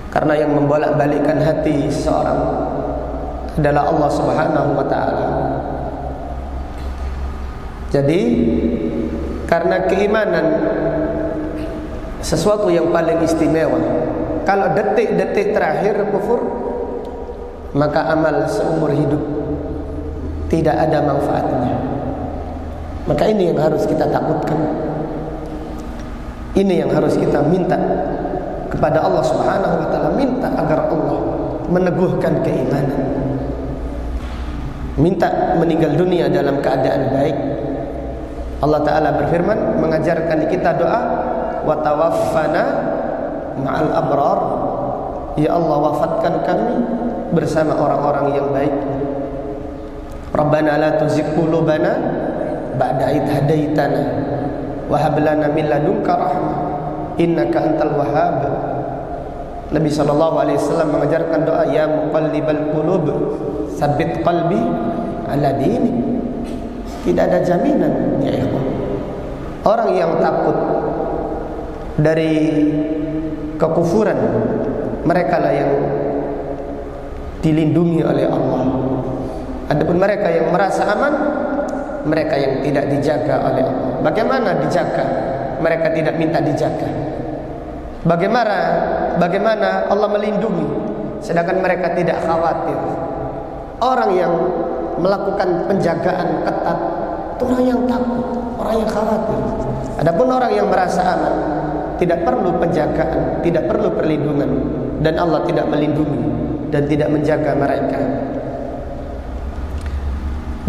Speaker 1: karena yang membolak-balikkan hati seorang adalah Allah Subhanahu wa ta'ala. Jadi karena keimanan sesuatu yang paling istimewa, kalau detik-detik terakhir kufur, maka amal seumur hidup tidak ada manfaatnya. Maka ini yang harus kita takutkan, ini yang harus kita minta kepada Allah Subhanahu wa ta'ala. Minta agar Allah meneguhkan keimanan, minta meninggal dunia dalam keadaan baik. Allah Ta'ala berfirman, mengajarkan kita doa, wa tawaffana ma'al abrar, ya Allah wafatkan kami bersama orang-orang yang baik. Rabbana la tuzigh qulubana ba'da idh hadaitana wa hab lana min ladunka rahmah innaka antal wahhab. Nabi sallallahu alaihi wasallam mengajarkan doa, ya muqallibal qulub tsabbit qalbi ala dinik. Tidak ada jaminan, ya ikhwan. Orang yang takut dari kekufuran, mereka lah yang dilindungi oleh Allah. Adapun mereka yang merasa aman, mereka yang tidak dijaga oleh Allah. Bagaimana dijaga? Mereka tidak minta dijaga. Bagaimana Allah melindungi, sedangkan mereka tidak khawatir. Orang yang melakukan penjagaan ketat itu orang yang takut, orang yang khawatir. Adapun orang yang merasa aman, tidak perlu penjagaan, tidak perlu perlindungan, dan Allah tidak melindungi dan tidak menjaga mereka.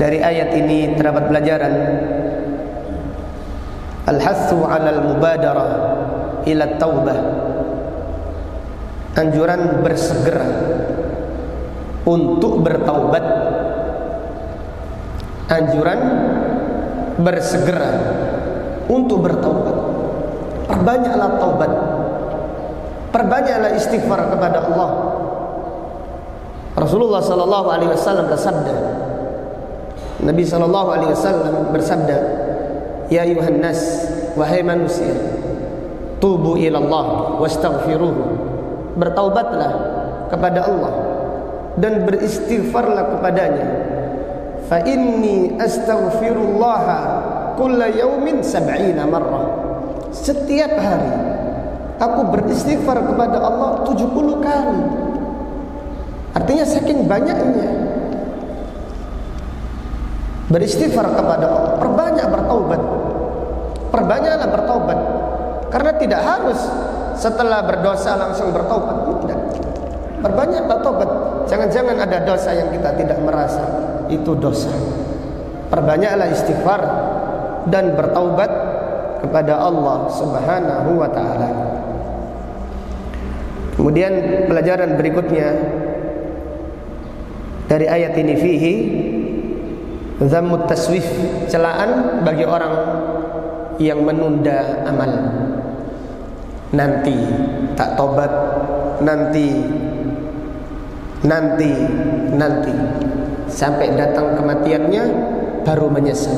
Speaker 1: Dari ayat ini terdapat pelajaran al-hassu 'alal mubadarah ila taubah, anjuran bersegera untuk bertaubat, anjuran bersegera untuk bertaubat. Perbanyaklah taubat, perbanyaklah istighfar kepada Allah. Rasulullah sallallahu alaihi wasallam bersabda, Nabi sallallahu alaihi wasallam bersabda, ya ayuhan nas, wahai manusia, tubu ila Allah wastaghfiruhu, bertaubatlah kepada Allah dan beristighfarlah kepadanya. Fa inni astaghfirullah kulla yaumin 70 marrah. Setiap hari aku beristighfar kepada Allah 70 kali. Artinya saking banyaknya beristighfar kepada Allah, perbanyak bertaubat. Perbanyaklah bertaubat. Karena tidak harus setelah berdosa langsung bertaubat, tidak. Perbanyak bertaubat. Jangan-jangan ada dosa yang kita tidak merasa itu dosa. Perbanyaklah istighfar dan bertaubat kepada Allah Subhanahu wa taala. Kemudian pelajaran berikutnya dari ayat ini, fihi zammut taswif, celaan bagi orang yang menunda amal. Nanti tak tobat, nanti sampai datang kematiannya baru menyesal.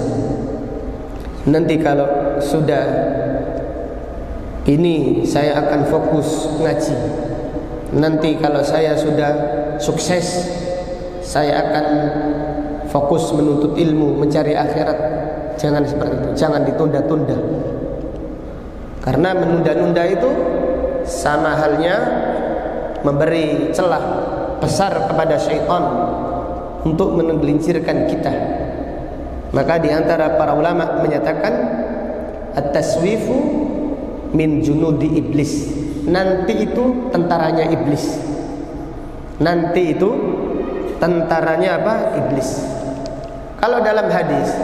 Speaker 1: Nanti kalau sudah ini saya akan fokus ngaji. Nanti kalau saya sudah sukses, saya akan fokus menuntut ilmu, mencari akhirat. Jangan seperti itu, jangan ditunda-tunda. Karena menunda-nunda itu sama halnya memberi celah besar kepada syaitan untuk menggelincirkan kita. Maka di antara para ulama menyatakan at-taswifu min junudi iblis. Nanti itu tentaranya iblis. Nanti itu tentaranya apa? Iblis. Kalau dalam hadis,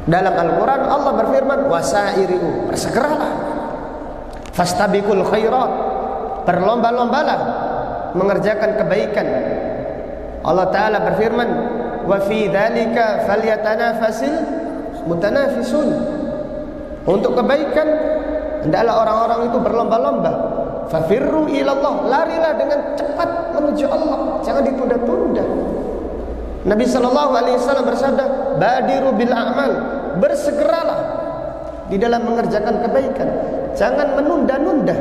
Speaker 1: dalam Al-Quran Allah berfirman, wasairi'u, bersegeralah, fastabiqul khairat, berlomba-lombalah mengerjakan kebaikan. Allah Ta'ala berfirman, wa fi dzalika falyatanafasil mutanafisun. Untuk kebaikan hendaklah orang-orang itu berlomba-lomba. Fafirru ilallah, larilah dengan cepat menuju Allah, jangan ditunda-tunda. Nabi SAW bersabda, badiru bil a'mal, bersegeralah di dalam mengerjakan kebaikan, jangan menunda-nunda.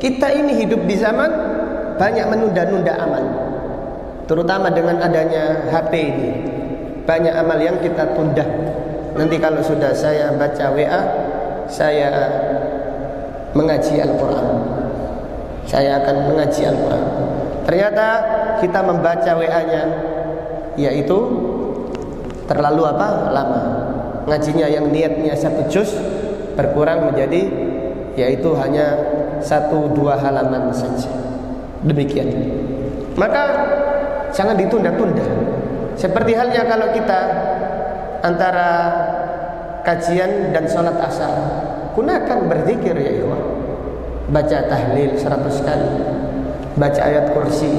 Speaker 1: Kita ini hidup di zaman banyak menunda-nunda amal, terutama dengan adanya HP ini. Banyak amal yang kita tunda. Nanti kalau sudah saya baca WA, saya mengaji Al-Quran, saya akan mengaji Al-Quran. Ternyata kita membaca WA-nya yaitu terlalu lama. Ngajinya yang niatnya 1 juz berkurang menjadi yaitu hanya 1-2 halaman saja. Demikian. Maka jangan ditunda-tunda. Seperti halnya kalau kita antara kajian dan sholat asar, gunakan berzikir ya ikhwan. Baca tahlil 100 kali, baca ayat kursi,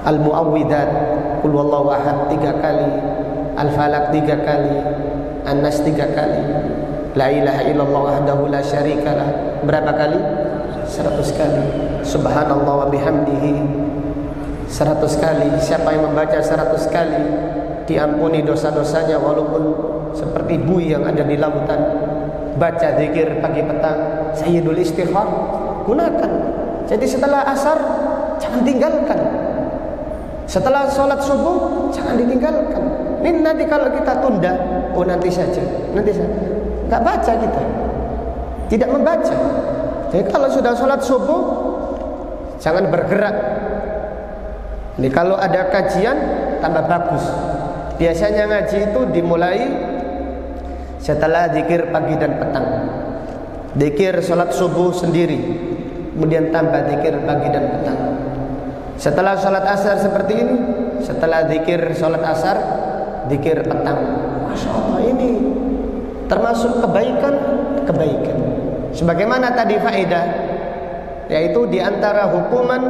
Speaker 1: Al-Mu'awwidat, Qul Wallahu Ahad 3 kali, Al-Falaq 3 kali, An-Nas 3 kali, La ilaha illallah wahdahu la syarikalah berapa kali? 100 kali. Subhanallah wa bihamdihi 100 kali. Siapa yang membaca 100 kali diampuni dosa-dosanya walaupun seperti buih yang ada di lautan. Baca zikir pagi petang, sayyidul istighfar, gunakan. Jadi setelah asar jangan tinggalkan. Setelah sholat subuh jangan ditinggalkan. Ini nanti kalau kita tunda, nanti saja, nggak baca kita, tidak membaca. Jadi kalau sudah sholat subuh jangan bergerak. Ini kalau ada kajian tambah bagus. Biasanya ngaji itu dimulai setelah zikir pagi dan petang. Zikir sholat subuh sendiri, kemudian tambah zikir pagi dan petang. Setelah sholat asar seperti ini, setelah zikir sholat asar, zikir petang. Masya Allah, ini termasuk kebaikan. Sebagaimana tadi faedah, yaitu diantara hukuman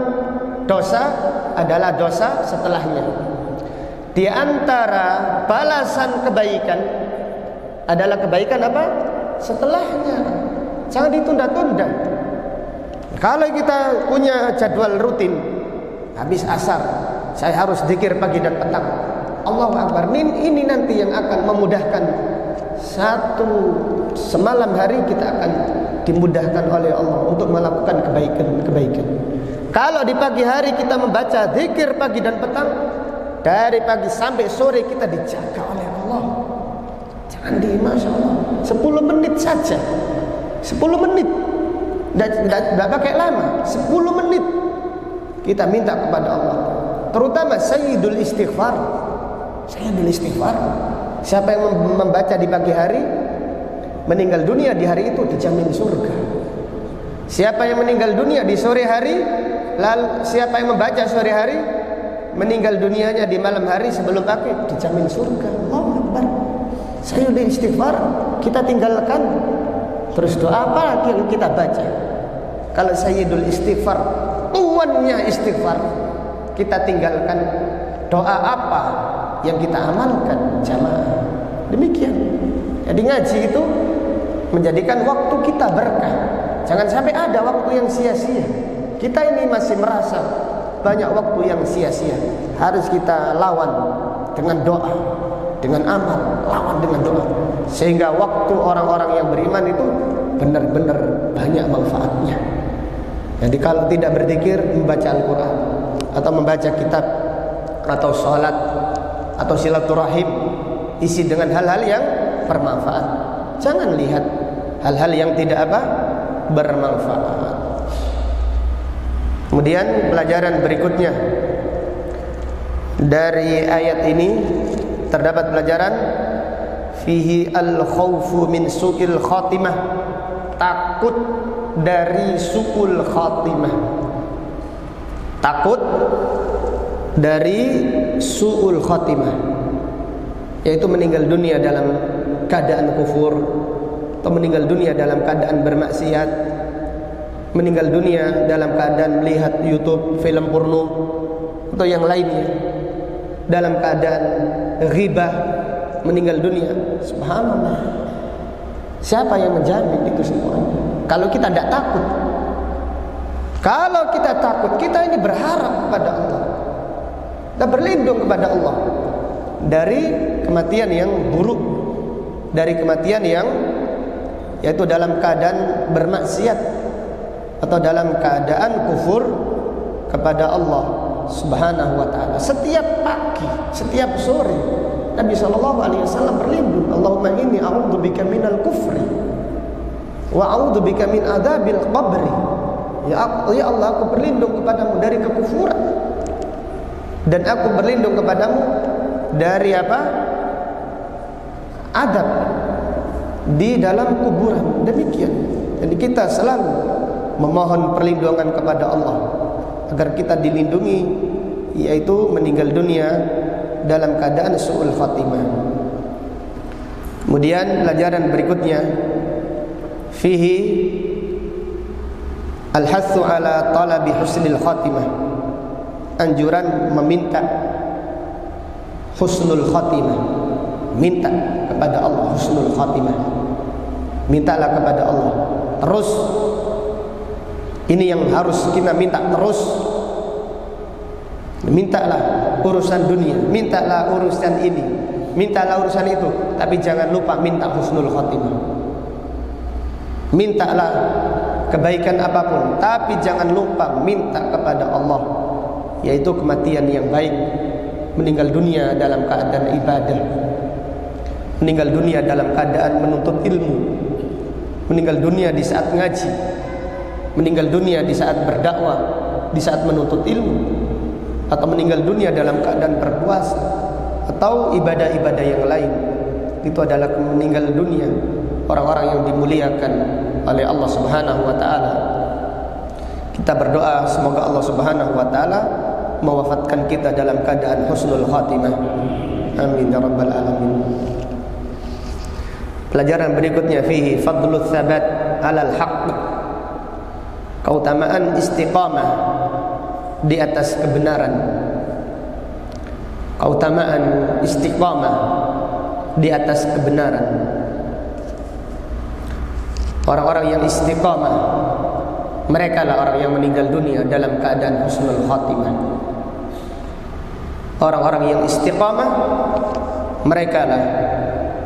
Speaker 1: dosa adalah dosa setelahnya. Di antara balasan kebaikan adalah kebaikan apa? Setelahnya. Jangan ditunda-tunda. Kalau kita punya jadwal rutin, habis asar saya harus zikir pagi dan petang, Allahu Akbar, ini nanti yang akan memudahkan. Satu semalam hari kita akan dimudahkan oleh Allah untuk melakukan kebaikan. Kalau di pagi hari kita membaca zikir pagi dan petang, dari pagi sampai sore kita dijaga oleh Allah. Jangan Masya Allah, 10 menit saja, 10 menit, tidak pakai lama, 10 menit kita minta kepada Allah. terutama sayyidul istighfar. Sayyidul istighfar. Siapa yang membaca di pagi hari, meninggal dunia di hari itu dijamin surga. Siapa yang meninggal dunia di sore hari, lalu siapa yang membaca sore hari, meninggal dunianya di malam hari sebelum pagi, dijamin surga. Allahu Akbar. Sayyidul istighfar kita tinggalkan. Terus doa apa yang kita baca? Kalau sayyidul istighfar, tuannya istighfar, kita tinggalkan, doa apa yang kita amalkan? Jamaah. Demikian. Jadi ngaji itu menjadikan waktu kita berkah. Jangan sampai ada waktu yang sia-sia. Kita ini masih merasa banyak waktu yang sia-sia. Harus kita lawan dengan doa, dengan amal, lawan dengan doa, sehingga waktu orang-orang yang beriman itu benar-benar banyak manfaatnya. Jadi kalau tidak berzikir, membaca Al-Quran atau membaca kitab atau sholat atau silaturahim, isi dengan hal-hal yang bermanfaat. Jangan lihat hal-hal yang tidak bermanfaat. Kemudian pelajaran berikutnya dari ayat ini terdapat pelajaran fihi al-khawfu min su'il khatimah, takut dari su'ul khatimah, takut dari su'ul khatimah, yaitu meninggal dunia dalam keadaan kufur atau meninggal dunia dalam keadaan bermaksiat, meninggal dunia dalam keadaan melihat YouTube, film porno atau yang lainnya, dalam keadaan ghibah, meninggal dunia. Subhanallah. Siapa yang menjamin itu semuanya? Kalau kita tidak takut. Kalau kita takut, kita ini berharap kepada Allah, kita berlindung kepada Allah dari kematian yang buruk, dari kematian yang yaitu dalam keadaan bermaksiat atau dalam keadaan kufur kepada Allah Subhanahu wa ta'ala. Setiap pagi, setiap sore Nabi SAW berlindung, Allahumma inni a'udzubika minal kufri wa a'udzubika min adzabil qabri. Ya Allah, aku berlindung kepadamu dari kekufuran, dan aku berlindung kepadamu dari adab di dalam kuburan. Demikian. Jadi kita selalu memohon perlindungan kepada Allah agar kita dilindungi, yaitu meninggal dunia dalam keadaan su'ul khatimah. Kemudian pelajaran berikutnya fihi al-hathu ala talabi husnil khatimah, anjuran meminta husnul khatimah, minta kepada Allah husnul khatimah. Mintalah kepada Allah terus. Ini yang harus kita minta terus. Mintalah urusan dunia, mintalah urusan ini, mintalah urusan itu, tapi jangan lupa minta husnul khatimah. Mintalah kebaikan apapun, tapi jangan lupa minta kepada Allah, yaitu kematian yang baik, meninggal dunia dalam keadaan ibadah, meninggal dunia dalam keadaan menuntut ilmu, meninggal dunia di saat ngaji, meninggal dunia di saat berdakwah, di saat menuntut ilmu, atau meninggal dunia dalam keadaan berpuasa atau ibadah-ibadah yang lain. Itu adalah meninggal dunia orang-orang yang dimuliakan oleh Allah Subhanahu wa ta'ala. Kita berdoa semoga Allah Subhanahu wa ta'ala mewafatkan kita dalam keadaan husnul khatimah. Amin ya rabbal alamin. Pelajaran berikutnya fihi fadlul thabat alal haqq, keutamaan istiqamah di atas kebenaran, keutamaan istiqamah di atas kebenaran. Orang-orang yang istiqamah, mereka lah orang yang meninggal dunia dalam keadaan husnul khatimah. Orang-orang yang istiqamah, mereka lah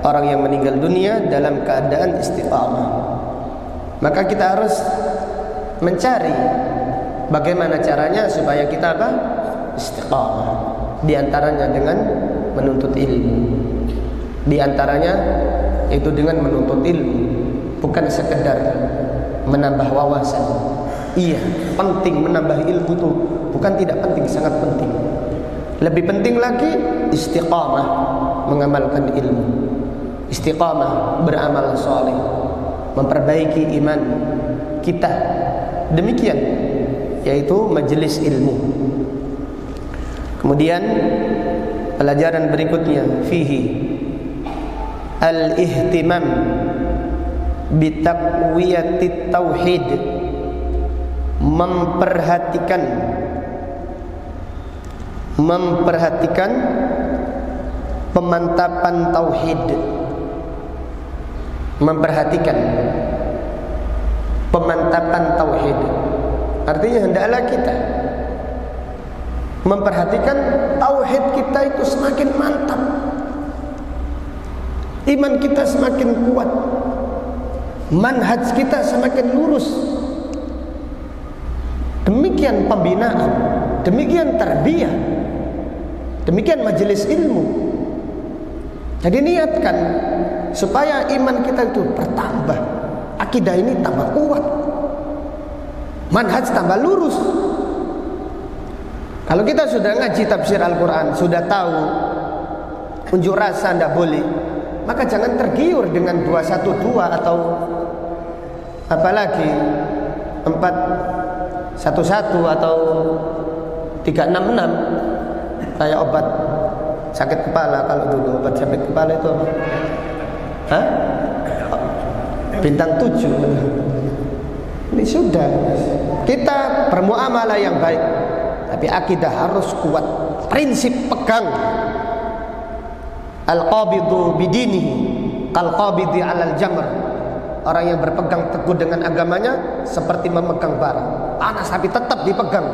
Speaker 1: orang yang meninggal dunia dalam keadaan istiqamah. Maka kita harus mencari bagaimana caranya supaya kita istiqamah. Di antaranya dengan menuntut ilmu. Di antaranya itu dengan menuntut ilmu, bukan sekedar menambah wawasan. Iya, penting menambah ilmu itu, bukan tidak penting, sangat penting. Lebih penting lagi istiqamah mengamalkan ilmu, istiqamah beramal soleh, memperbaiki iman kita. Demikian, yaitu majelis ilmu. Kemudian pelajaran berikutnya, fihi al-ihtimam bitaqwiyatit tauhid, memperhatikan pemantapan tauhid, memperhatikan pemantapan tauhid. Artinya hendaklah kita memperhatikan tauhid kita itu semakin mantap, iman kita semakin kuat, manhaj kita semakin lurus. Demikian pembinaan, demikian tarbiyah, demikian majelis ilmu. Jadi niatkan supaya iman kita itu bertambah, akidah ini tambah kuat, manhaj tambah lurus. Kalau kita sudah ngaji tafsir Al-Quran, sudah tahu unjuk rasa tidak boleh, maka jangan tergiur dengan 212 atau apalagi 411 atau 366 kayak obat sakit kepala. Kalau dulu obat sakit kepala itu apa? Hah? Bintang 7. Ini sudah, kita bermuamalah yang baik, tapi akidah harus kuat, prinsip pegang. Al-qabidu bidinihi kal-qabidi 'alal jamr. Orang yang berpegang teguh dengan agamanya seperti memegang bara. Panas tapi tetap dipegang.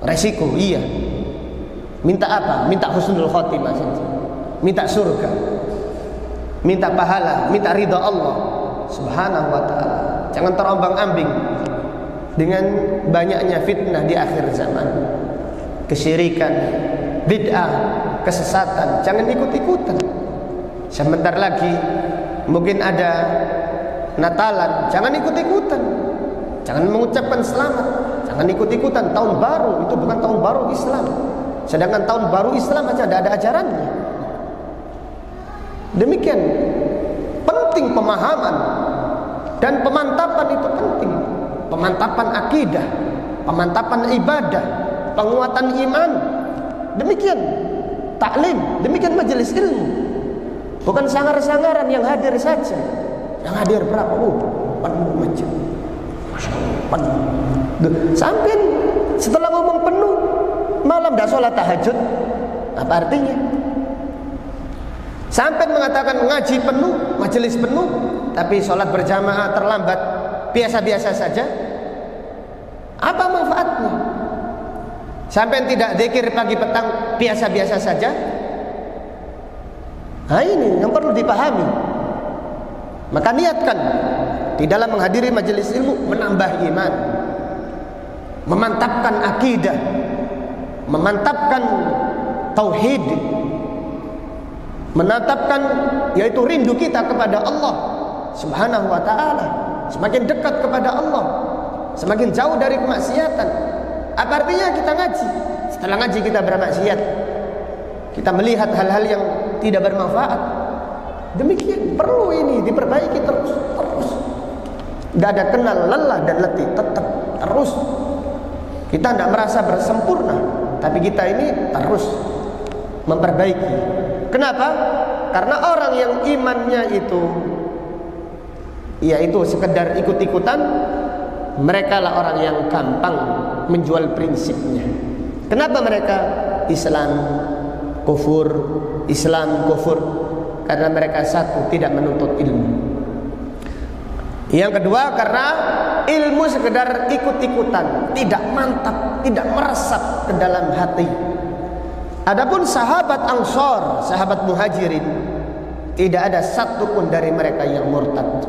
Speaker 1: Resiko, iya. Minta apa? Minta husnul khotimah saja. Minta surga. Minta pahala, minta ridha Allah Subhanahu wa ta'ala. Jangan terombang-ambing dengan banyaknya fitnah di akhir zaman. Kesyirikan, bid'ah, kesesatan, jangan ikut-ikutan. Sebentar lagi mungkin ada Natalan, jangan ikut-ikutan. Jangan mengucapkan selamat, jangan ikut-ikutan. Tahun baru itu bukan tahun baru Islam. Sedangkan tahun baru Islam aja ada ajarannya. Demikian penting pemahaman dan pemantapan itu penting. Pemantapan akidah, pemantapan ibadah, penguatan iman. Demikian taklim, demikian majelis ilmu. Bukan sangar-sangaran yang hadir saja. Yang hadir berapa? Penuh macam. Masya Allah, penuh. Sampai setelah ngomong penuh, malam dah sholat tahajud. Apa artinya? Sampai mengatakan ngaji penuh, majelis penuh, tapi sholat berjamaah terlambat, biasa-biasa saja. Apa manfaatnya? Sampai tidak zikir pagi petang, biasa-biasa saja. Nah ini yang perlu dipahami. Maka niatkan di dalam menghadiri majelis ilmu menambah iman, memantapkan akidah, memantapkan tauhid, menetapkan yaitu rindu kita kepada Allah Subhanahu wa ta'ala. Semakin dekat kepada Allah, semakin jauh dari kemaksiatan. Apa artinya kita ngaji? Setelah ngaji kita bermaksiat, kita melihat hal-hal yang tidak bermanfaat. Demikian perlu ini diperbaiki terus. Gak ada kenal lelah dan letih, tetap terus. Kita tidak merasa bersempurna, tapi kita ini terus memperbaiki. Kenapa? Karena orang yang imannya itu yaitu sekedar ikut-ikutan, mereka lah orang yang gampang menjual prinsipnya. Kenapa mereka Islam kufur, Islam kufur? Karena mereka satu, tidak menuntut ilmu. Yang kedua, karena ilmu sekedar ikut-ikutan, tidak mantap, tidak meresap ke dalam hati. Adapun sahabat Ansor, sahabat Muhajirin, tidak ada satu pun dari mereka yang murtad.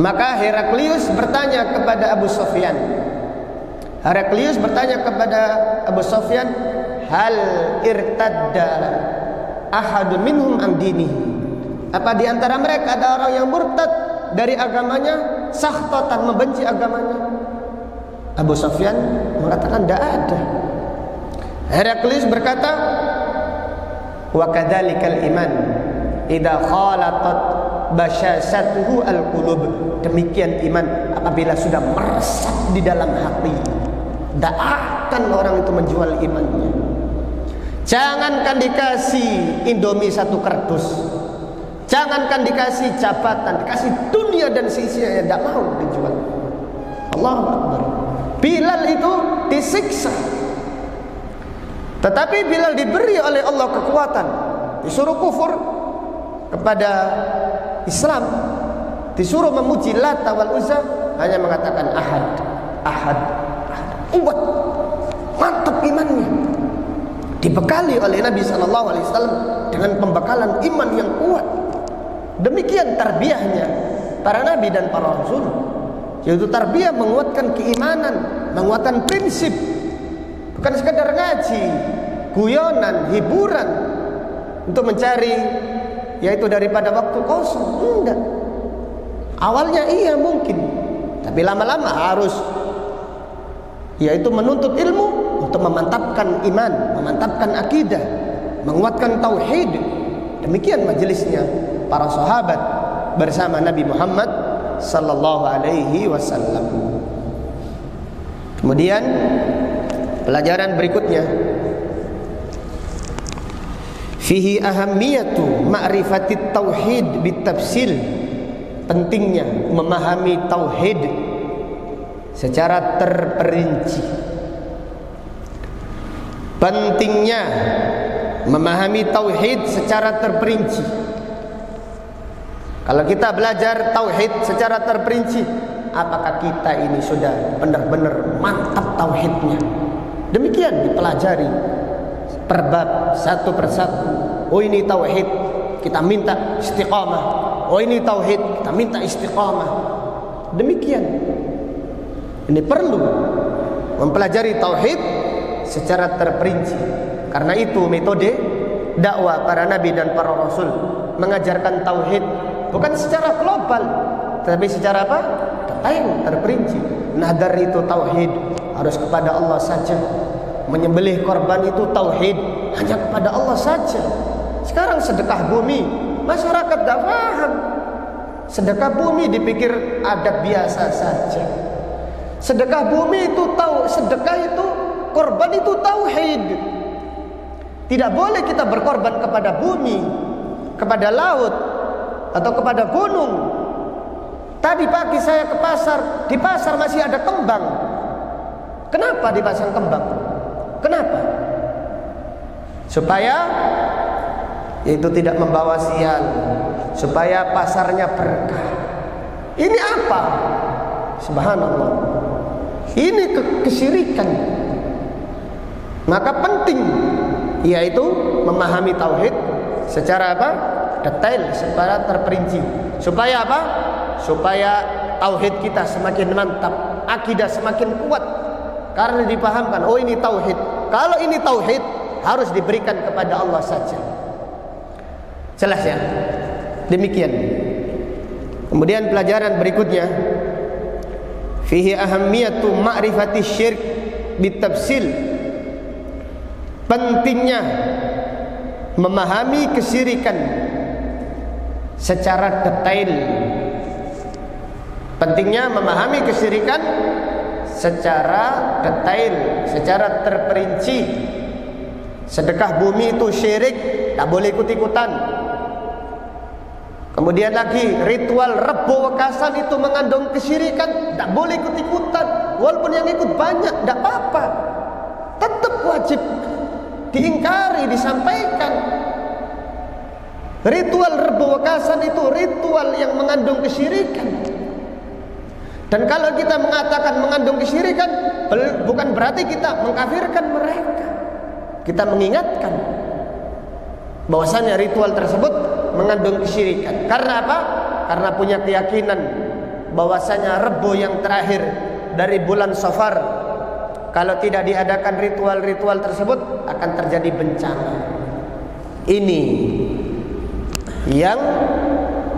Speaker 1: Maka Heraklius bertanya kepada Abu Sufyan. Heraklius bertanya kepada Abu Sufyan, hal irtadda ahadun minhum an dinihi? Apa di antara mereka ada orang yang murtad dari agamanya, sakhtatan, membenci agamanya? Abu Sufyan mengatakan tidak ada. Heraklius berkata, wa kadzalikal iman idza khalatat basyasatuhu al-qulub. Demikian iman apabila sudah meresap di dalam hati, tidak akan orang itu menjual imannya. Jangankan dikasih Indomie 1 kardus, jangankan dikasih jabatan, dikasih dunia dan seisinya, tidak mau dijual. Allahu Akbar. Bilal itu disiksa, tetapi Bilal diberi oleh Allah kekuatan, disuruh kufur kepada Islam, disuruh memuji Lata wal Uzza, hanya mengatakan ahad, ahad, ahad. Kuat, mantap imannya, dibekali oleh Nabi SAW dengan pembekalan iman yang kuat. Demikian tarbiyahnya para nabi dan para rasul, yaitu tarbiyah menguatkan keimanan, menguatkan prinsip, bukan sekadar ngaji, guyonan, hiburan untuk mencari yaitu daripada waktu kosong. Enggak. Awalnya iya mungkin, tapi lama-lama harus yaitu menuntut ilmu untuk memantapkan iman, memantapkan akidah, menguatkan tauhid. Demikian majelisnya para sahabat bersama Nabi Muhammad sallallahu alaihi wasallam. Kemudian pelajaran berikutnya, fihi ahammiyatu ma'rifatit tauhid bitafsil. Pentingnya memahami tauhid secara terperinci. Pentingnya memahami tauhid secara terperinci. Kalau kita belajar tauhid secara terperinci, apakah kita ini sudah benar-benar mantap tauhidnya? Demikian dipelajari per bab, satu persatu. Oh ini tauhid, kita minta istiqamah. Oh ini tauhid, kita minta istiqamah. Demikian. Ini perlu mempelajari tauhid secara terperinci. Karena itu metode dakwah para nabi dan para rasul, mengajarkan tauhid bukan secara global, tetapi secara apa? Detail, terperinci. Nadar itu tauhid, harus kepada Allah saja. Menyembelih korban itu tauhid, hanya kepada Allah saja. Sekarang sedekah bumi, masyarakat tidak paham. Sedekah bumi dipikir adat biasa saja. Sedekah bumi itu tahu, sedekah itu, korban itu tauhid. Tidak boleh kita berkorban kepada bumi, kepada laut, atau kepada gunung. Tadi pagi saya ke pasar, di pasar masih ada kembang. Kenapa dipasang kembang? Kenapa? Supaya yaitu tidak membawa sial, supaya pasarnya berkah. Ini apa? Subhanallah. Ini kesyirikan. Maka penting yaitu memahami tauhid secara apa? Detail, secara terperinci. Supaya apa? Supaya tauhid kita semakin mantap, akidah semakin kuat. Karena dipahamkan, oh ini tauhid. Kalau ini tauhid harus diberikan kepada Allah saja. Jelas ya? Demikian. Kemudian pelajaran berikutnya, fihi ahammiyatu ma'rifati syirk bitafsil. Pentingnya memahami kesyirikan secara detail. Pentingnya memahami kesyirikan secara detail, secara terperinci. Sedekah bumi itu syirik, tak boleh ikut-ikutan. Kemudian lagi ritual rebo wekasan itu mengandung kesyirikan, tak boleh ikut-ikutan. Walaupun yang ikut banyak, tak apa-apa, tetap wajib diingkari, disampaikan. Ritual rebo wekasan itu ritual yang mengandung kesyirikan. Dan kalau kita mengatakan mengandung kesyirikan, bukan berarti kita mengkafirkan mereka. Kita mengingatkan bahwasanya ritual tersebut mengandung kesyirikan. Karena apa? Karena punya keyakinan bahwasanya rebo yang terakhir dari bulan Safar, kalau tidak diadakan ritual-ritual tersebut akan terjadi bencana. Ini yang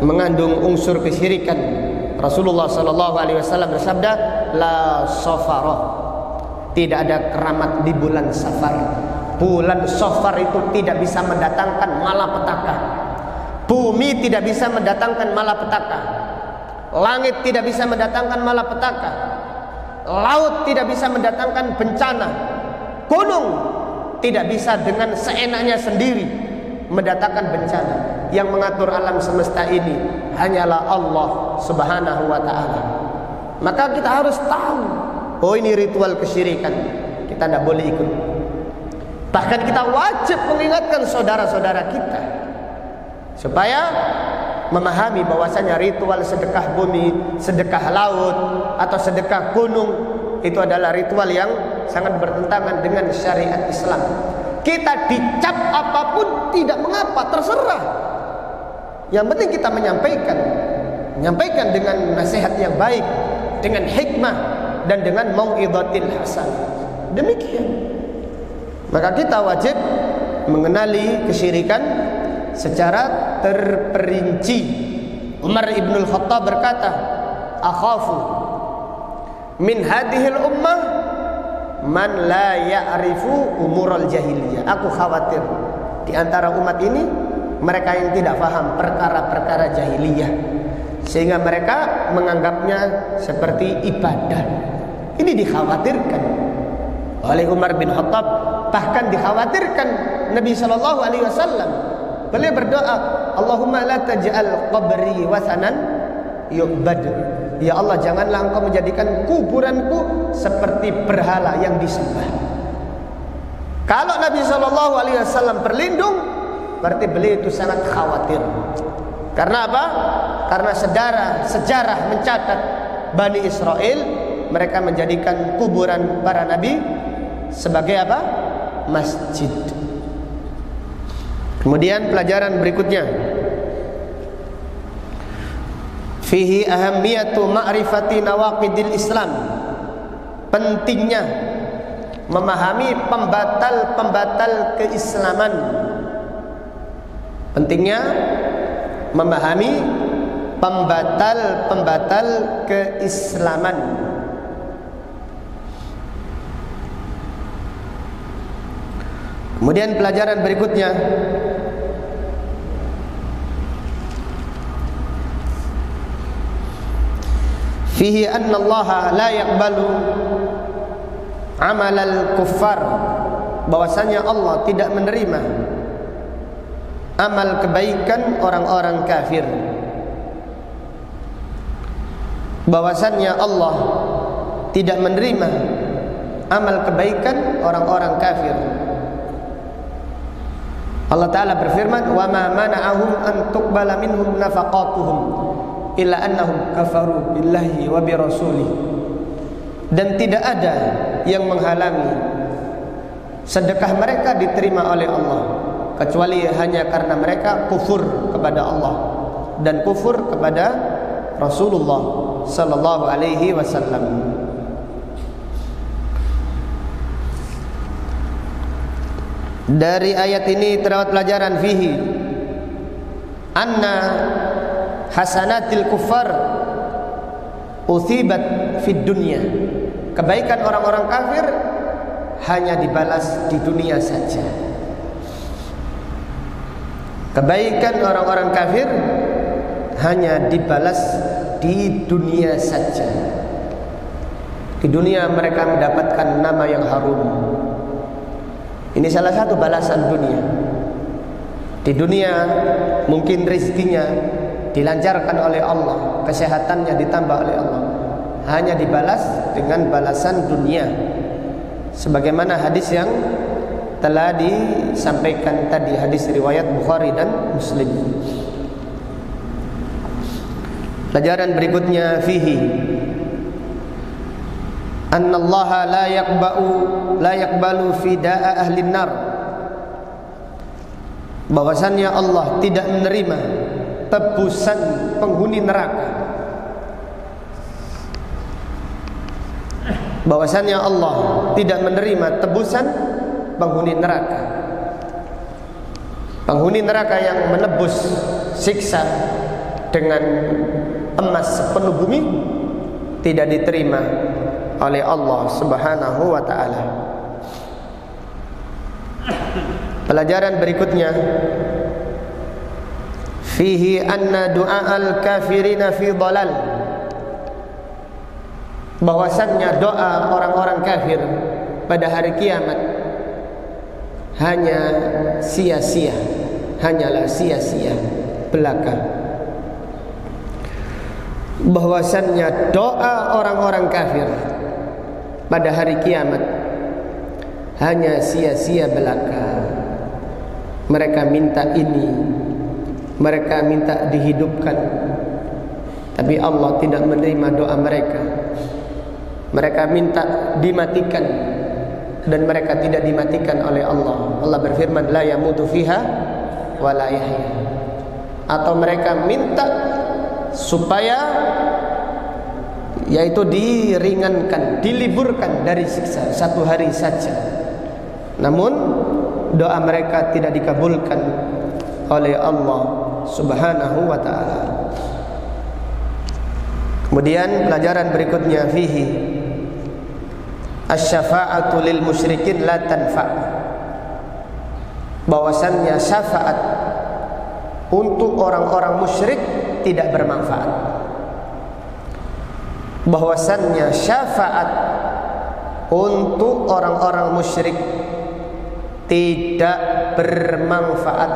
Speaker 1: mengandung unsur kesyirikan. Rasulullah sallallahu alaihi wasallam bersabda, la safarah. Tidak ada keramat di bulan Safar.
Speaker 2: Bulan Safar itu tidak bisa mendatangkan malapetaka. Bumi tidak bisa mendatangkan malapetaka. Langit tidak bisa mendatangkan malapetaka. Laut tidak bisa mendatangkan bencana. Gunung tidak bisa dengan seenaknya sendiri mendatangkan bencana. Yang mengatur alam semesta ini hanyalah Allah Subhanahu wa ta'ala. Maka kita harus tahu, oh ini ritual kesyirikan, kita tidak boleh ikut. Bahkan kita wajib mengingatkan saudara-saudara kita supaya memahami bahwasanya ritual sedekah bumi, sedekah laut, atau sedekah gunung itu adalah ritual yang sangat bertentangan dengan syariat Islam. Kita dicap apapun tidak mengapa, terserah. Yang penting kita menyampaikan dengan nasihat yang baik, dengan hikmah, dan dengan mau'izatil hasan. Demikian. Maka kita wajib mengenali kesyirikan secara terperinci. Umar ibn al-Khattab berkata, akhafu min hadhil ummah man la ya'rifu umural jahiliyah. Aku khawatir di antara umat ini mereka yang tidak paham perkara-perkara jahiliyah, sehingga mereka menganggapnya seperti ibadah. Ini dikhawatirkan oleh Umar bin Khattab. Bahkan dikhawatirkan Nabi SAW. Beliau berdoa, Allahumma la taj'al qabri wasanan yu'bad. Ya Allah, janganlah engkau menjadikan kuburanku seperti berhala yang disembah. Kalau Nabi SAW berlindung, berarti beliau itu sangat khawatir. Karena apa? Karena sejarah mencatat Bani Israel, mereka menjadikan kuburan para nabi sebagai apa? Masjid. Kemudian pelajaran berikutnya, fihi ahammiyatu ma'rifati nawaqidil Islam. Pentingnya memahami pembatal-pembatal keislaman. Pentingnya memahami pembatal-pembatal keislaman. Kemudian pelajaran berikutnya, fihi anna Allah la yaqbalu amal al-kuffar. Bahwasanya Allah tidak menerima amal kebaikan orang-orang kafir. Bahwasanya Allah tidak menerima amal kebaikan orang-orang kafir. Allah Ta'ala berfirman, wa ma mana'ahum an tuqbala minhum nafaqatuhum illa annahum kafaru billahi wa bi rasulih. Dan tidak ada yang menghalangi sedekah mereka diterima oleh Allah kecuali hanya karena mereka kufur kepada Allah dan kufur kepada Rasulullah sallallahu alaihi wasallam. Dari ayat ini terdapat pelajaran fihi anna hasanatil kuffar uthibat fid dunya. Kebaikan orang-orang kafir hanya dibalas di dunia saja. Kebaikan orang-orang kafir hanya dibalas di dunia saja. Di dunia mereka mendapatkan nama yang harum. Ini salah satu balasan dunia. Di dunia mungkin rezekinya dilancarkan oleh Allah, kesehatannya ditambah oleh Allah. Hanya dibalas dengan balasan dunia. Sebagaimana hadis yang telah disampaikan tadi, hadis riwayat Bukhari dan Muslim. Pelajaran berikutnya fihi anna Allah la yaqbalu fida'a ahli nar. Bahwasannya Allah tidak menerima tebusan penghuni neraka. Bahwasannya Allah tidak menerima tebusan penghuni neraka. Penghuni neraka yang menebus siksa dengan emas sepenuh bumi tidak diterima oleh Allah Subhanahu wa ta'ala. Pelajaran berikutnya, fihi anna du'a'al kafirina fi dhalal, bahwasannya doa orang-orang kafir pada hari kiamat hanya sia-sia, hanyalah sia-sia belaka. Bahwasannya doa orang-orang kafir pada hari kiamat hanya sia-sia belaka. Mereka minta ini, mereka minta dihidupkan, tapi Allah tidak menerima doa mereka. Mereka minta dimatikan, dan mereka tidak dimatikan oleh Allah. Allah berfirman, la yamutu fiha wa la yahya. Atau mereka minta supaya yaitu diringankan, diliburkan dari siksa 1 hari saja. Namun doa mereka tidak dikabulkan oleh Allah Subhanahu wa ta'ala. Kemudian pelajaran berikutnya, fihi asy-syafa'atu lil musyrikin la tanfa', bahwasannya syafaat untuk orang-orang musyrik tidak bermanfaat. Bahwasannya syafaat untuk orang-orang musyrik tidak bermanfaat.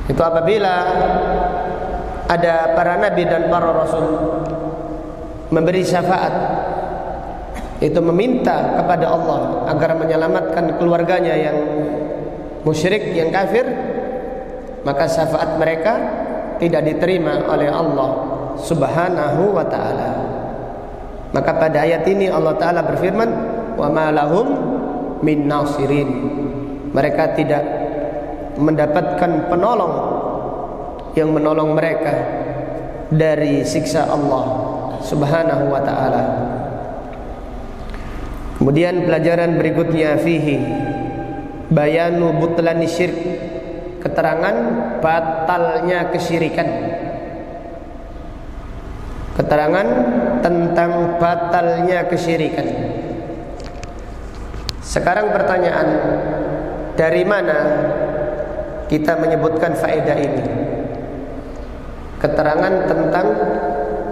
Speaker 2: Itu apabila ada para nabi dan para rasul memberi syafaat, itu meminta kepada Allah agar menyelamatkan keluarganya yang musyrik, yang kafir, maka syafaat mereka tidak diterima oleh Allah Subhanahu wa ta'ala. Maka pada ayat ini Allah Ta'ala berfirman, wa ma lahum min nasirin, mereka tidak mendapatkan penolong yang menolong mereka dari siksa Allah Subhanahu wa ta'ala. Kemudian pelajaran berikutnya, fihi bayanu butlani syirk, keterangan batalnya kesyirikan. Keterangan tentang batalnya kesyirikan. Sekarang pertanyaan, dari mana kita menyebutkan faedah ini? Keterangan tentang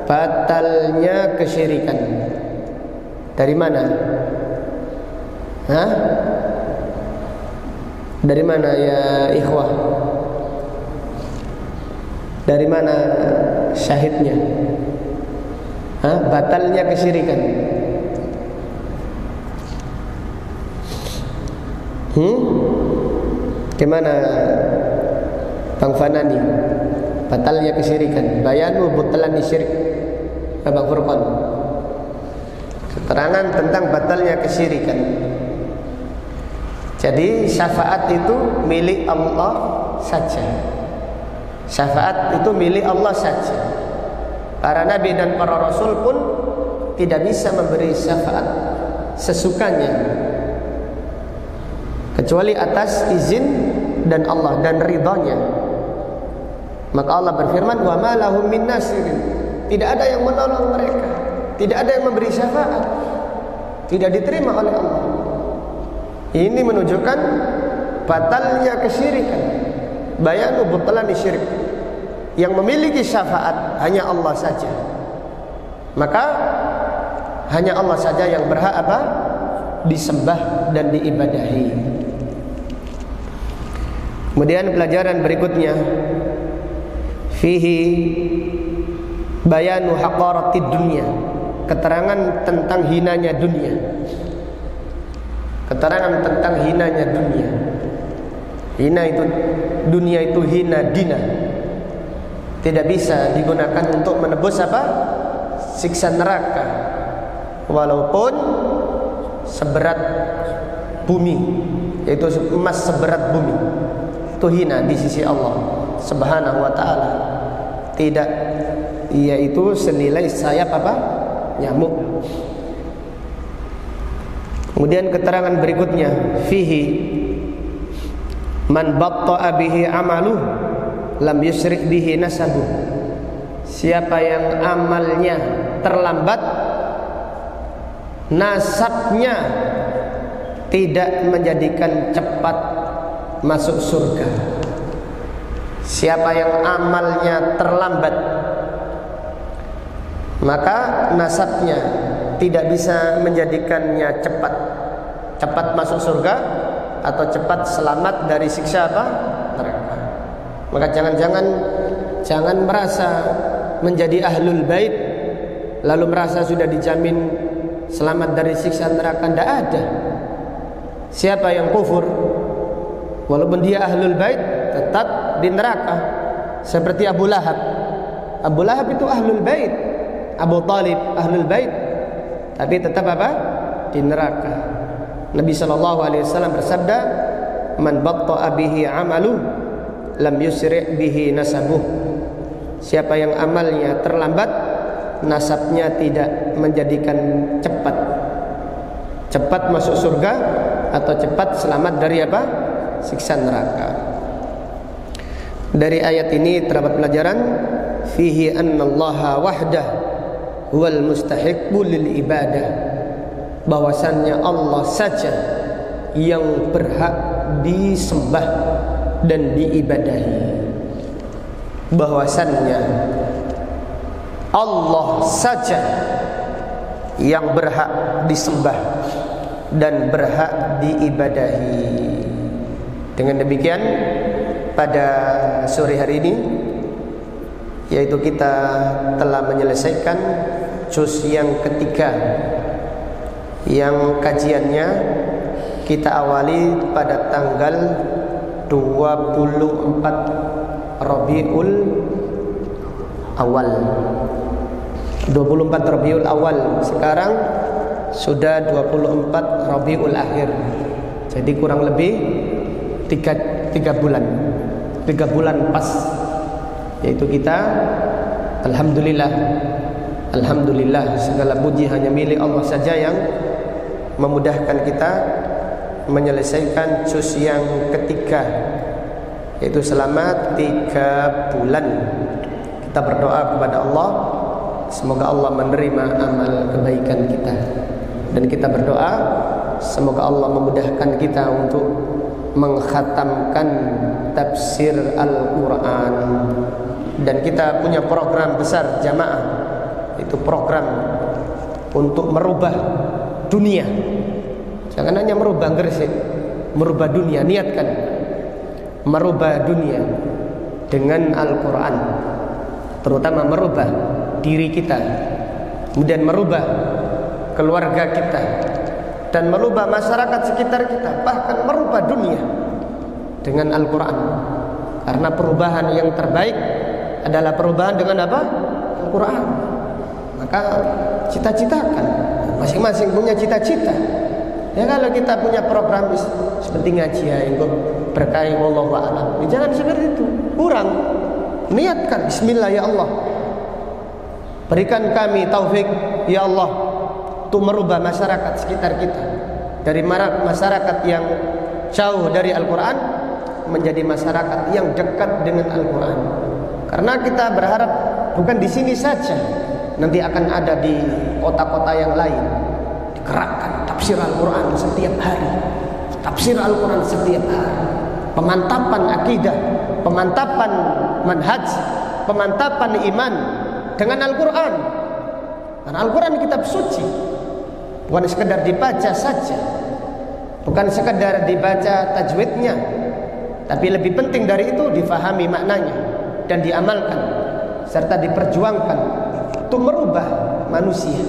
Speaker 2: batalnya kesyirikan. Dari mana? Hah? Dari mana ya ikhwah? Dari mana syahidnya? Hah? Batalnya kesyirikan. Gimana Bang Fanani? Batalnya kesyirikan. Bayanu butlani syirik. Bang Furqan. Keterangan tentang batalnya kesyirikan. Jadi syafaat itu milik Allah saja. Syafaat itu milik Allah saja. Para nabi dan para rasul pun tidak bisa memberi syafaat sesukanya, kecuali atas izin dan Allah dan ridhanya. Maka Allah berfirman, wa ma lahum min nasirin, tidak ada yang menolong mereka, tidak ada yang memberi syafaat, tidak diterima oleh Allah. Ini menunjukkan batalnya kesyirikan. Bayanu butlani syirik. Yang memiliki syafaat hanya Allah saja. Maka hanya Allah saja yang berhak apa? Disembah dan diibadahi. Kemudian pelajaran berikutnya, fihi bayanu haqaratid dunya, keterangan tentang hinanya dunia. Keterangan tentang hinanya dunia. Hina itu, dunia itu hina dina, tidak bisa digunakan untuk menebus apa? Siksa neraka, walaupun seberat bumi, yaitu emas seberat bumi. Itu hina di sisi Allah Subhanahu wa ta'ala. Tidak, yaitu senilai sayap apa? Nyamuk. Kemudian keterangan berikutnya, fihi man batta'a bihi amaluh lam yusrik bihi nasabuh. Siapa yang amalnya terlambat, nasabnya tidak menjadikan cepat masuk surga. Siapa yang amalnya terlambat, maka nasabnya tidak bisa menjadikannya cepat masuk surga atau cepat selamat dari siksa apa? Neraka. Maka jangan merasa menjadi ahlul bait lalu merasa sudah dijamin selamat dari siksa neraka. Tidak ada. Siapa yang kufur walaupun dia ahlul bait tetap di neraka. Seperti Abu Lahab. Abu Lahab itu ahlul bait, Abu Talib ahlul bait, tapi tetap apa? Di neraka. Nabi SAW bersabda, "Man batta'a bihi 'amalu lam yusri' bihi nasabuh." Siapa yang amalnya terlambat, nasabnya tidak menjadikan cepat masuk surga atau cepat selamat dari apa? Siksa neraka. Dari ayat ini terdapat pelajaran fihi annallaha wahdah huwal mustahiqqu lil ibadah, bahwasannya Allah saja yang berhak disembah dan diibadahi. Bahwasannya Allah saja yang berhak disembah dan berhak diibadahi. Dengan demikian pada sore hari ini, yaitu kita telah menyelesaikan juz yang ketiga, yang kajiannya kita awali pada tanggal 24 Rabiul Awal. 24 Rabiul Awal. Sekarang sudah 24 Rabiul Akhir. Jadi kurang lebih 3 bulan. 3 bulan pas. Yaitu kita Alhamdulillah segala puji hanya milik Allah saja yang memudahkan kita menyelesaikan juz yang ketiga, yaitu selama 3 bulan. Kita berdoa kepada Allah, semoga Allah menerima amal kebaikan kita. Dan kita berdoa semoga Allah memudahkan kita untuk mengkhatamkan tafsir Al-Quran. Dan kita punya program besar jamaah, itu program untuk merubah dunia. Jangan hanya merubah Gresik, merubah dunia. Niatkan merubah dunia dengan Al-Quran, terutama merubah diri kita, kemudian merubah keluarga kita, dan merubah masyarakat sekitar kita, bahkan merubah dunia dengan Al-Quran. Karena perubahan yang terbaik adalah perubahan dengan apa? Al-Quran. Maka cita-citakan, masing-masing punya cita-cita. Ya, kalau kita punya program seperti ngaji ya, itu berkait wallahu a'lam, jangan seperti itu, kurang. Niatkan bismillah, ya Allah, berikan kami taufik ya Allah untuk merubah masyarakat sekitar kita dari masyarakat yang jauh dari Al-Quran menjadi masyarakat yang dekat dengan Al-Quran. Karena kita berharap bukan di sini saja, nanti akan ada di kota-kota yang lain. Digerakkan tafsir Al-Quran setiap hari, tafsir Al-Quran setiap hari, pemantapan akidah, pemantapan manhaj, pemantapan iman dengan Al-Quran. Karena Al-Quran kitab suci, bukan sekedar dibaca saja, bukan sekedar dibaca tajwidnya, tapi lebih penting dari itu difahami maknanya dan diamalkan serta diperjuangkan untuk merubah manusia.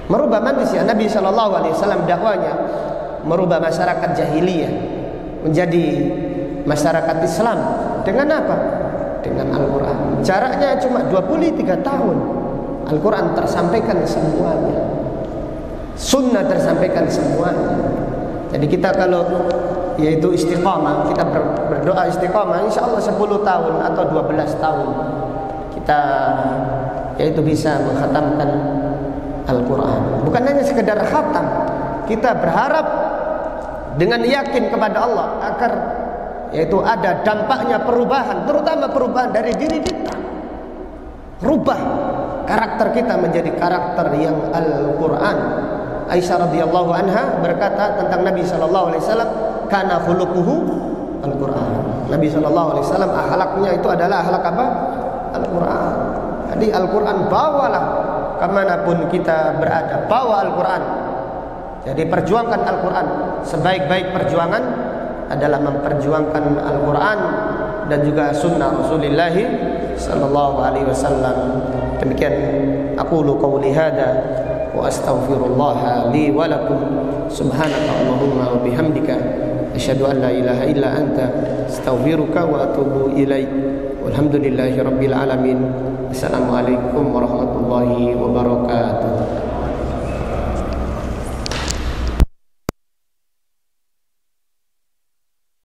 Speaker 2: Merubah manusia. Nabi SAW dakwanya merubah masyarakat jahiliyah menjadi masyarakat Islam. Dengan apa? Dengan Al-Quran. Jaraknya cuma 23 tahun. Al-Quran tersampaikan semuanya, sunnah tersampaikan semuanya. Jadi kita kalau yaitu istiqamah, kita berdoa istiqamah, insya Allah 10 tahun atau 12 tahun kita yaitu bisa mengkhatamkan Al-Quran. Bukan hanya sekedar khatam, kita berharap dengan yakin kepada Allah agar yaitu ada dampaknya perubahan, terutama perubahan dari diri kita. Rubah karakter kita menjadi karakter yang Al-Quran, Aisyah radhiyallahu anha berkata tentang Nabi sallallahu alaihi wasallam, kana khuluquhu Al-Qur'an. Nabi sallallahu alaihi wasallam akhlaknya itu adalah akhlak apa? Al-Qur'an. Jadi Al-Qur'an bawalah kemanapun kita berada, bawa Al-Qur'an. Jadi perjuangkan Al-Qur'an. Sebaik-baik perjuangan adalah memperjuangkan Al-Qur'an dan juga sunnah Rasulullah sallallahu alaihi wasallam. Demikian aqulu qawli hadza wa astaghfirullah li wa lakum. Subhanaka Allahumma wa bihamdika asyhadu an la ilaha illa anta astaghfiruka wa atubu ilaik. Walhamdulillahi rabbil alamin. Assalamualaikum warahmatullahi wabarakatuh.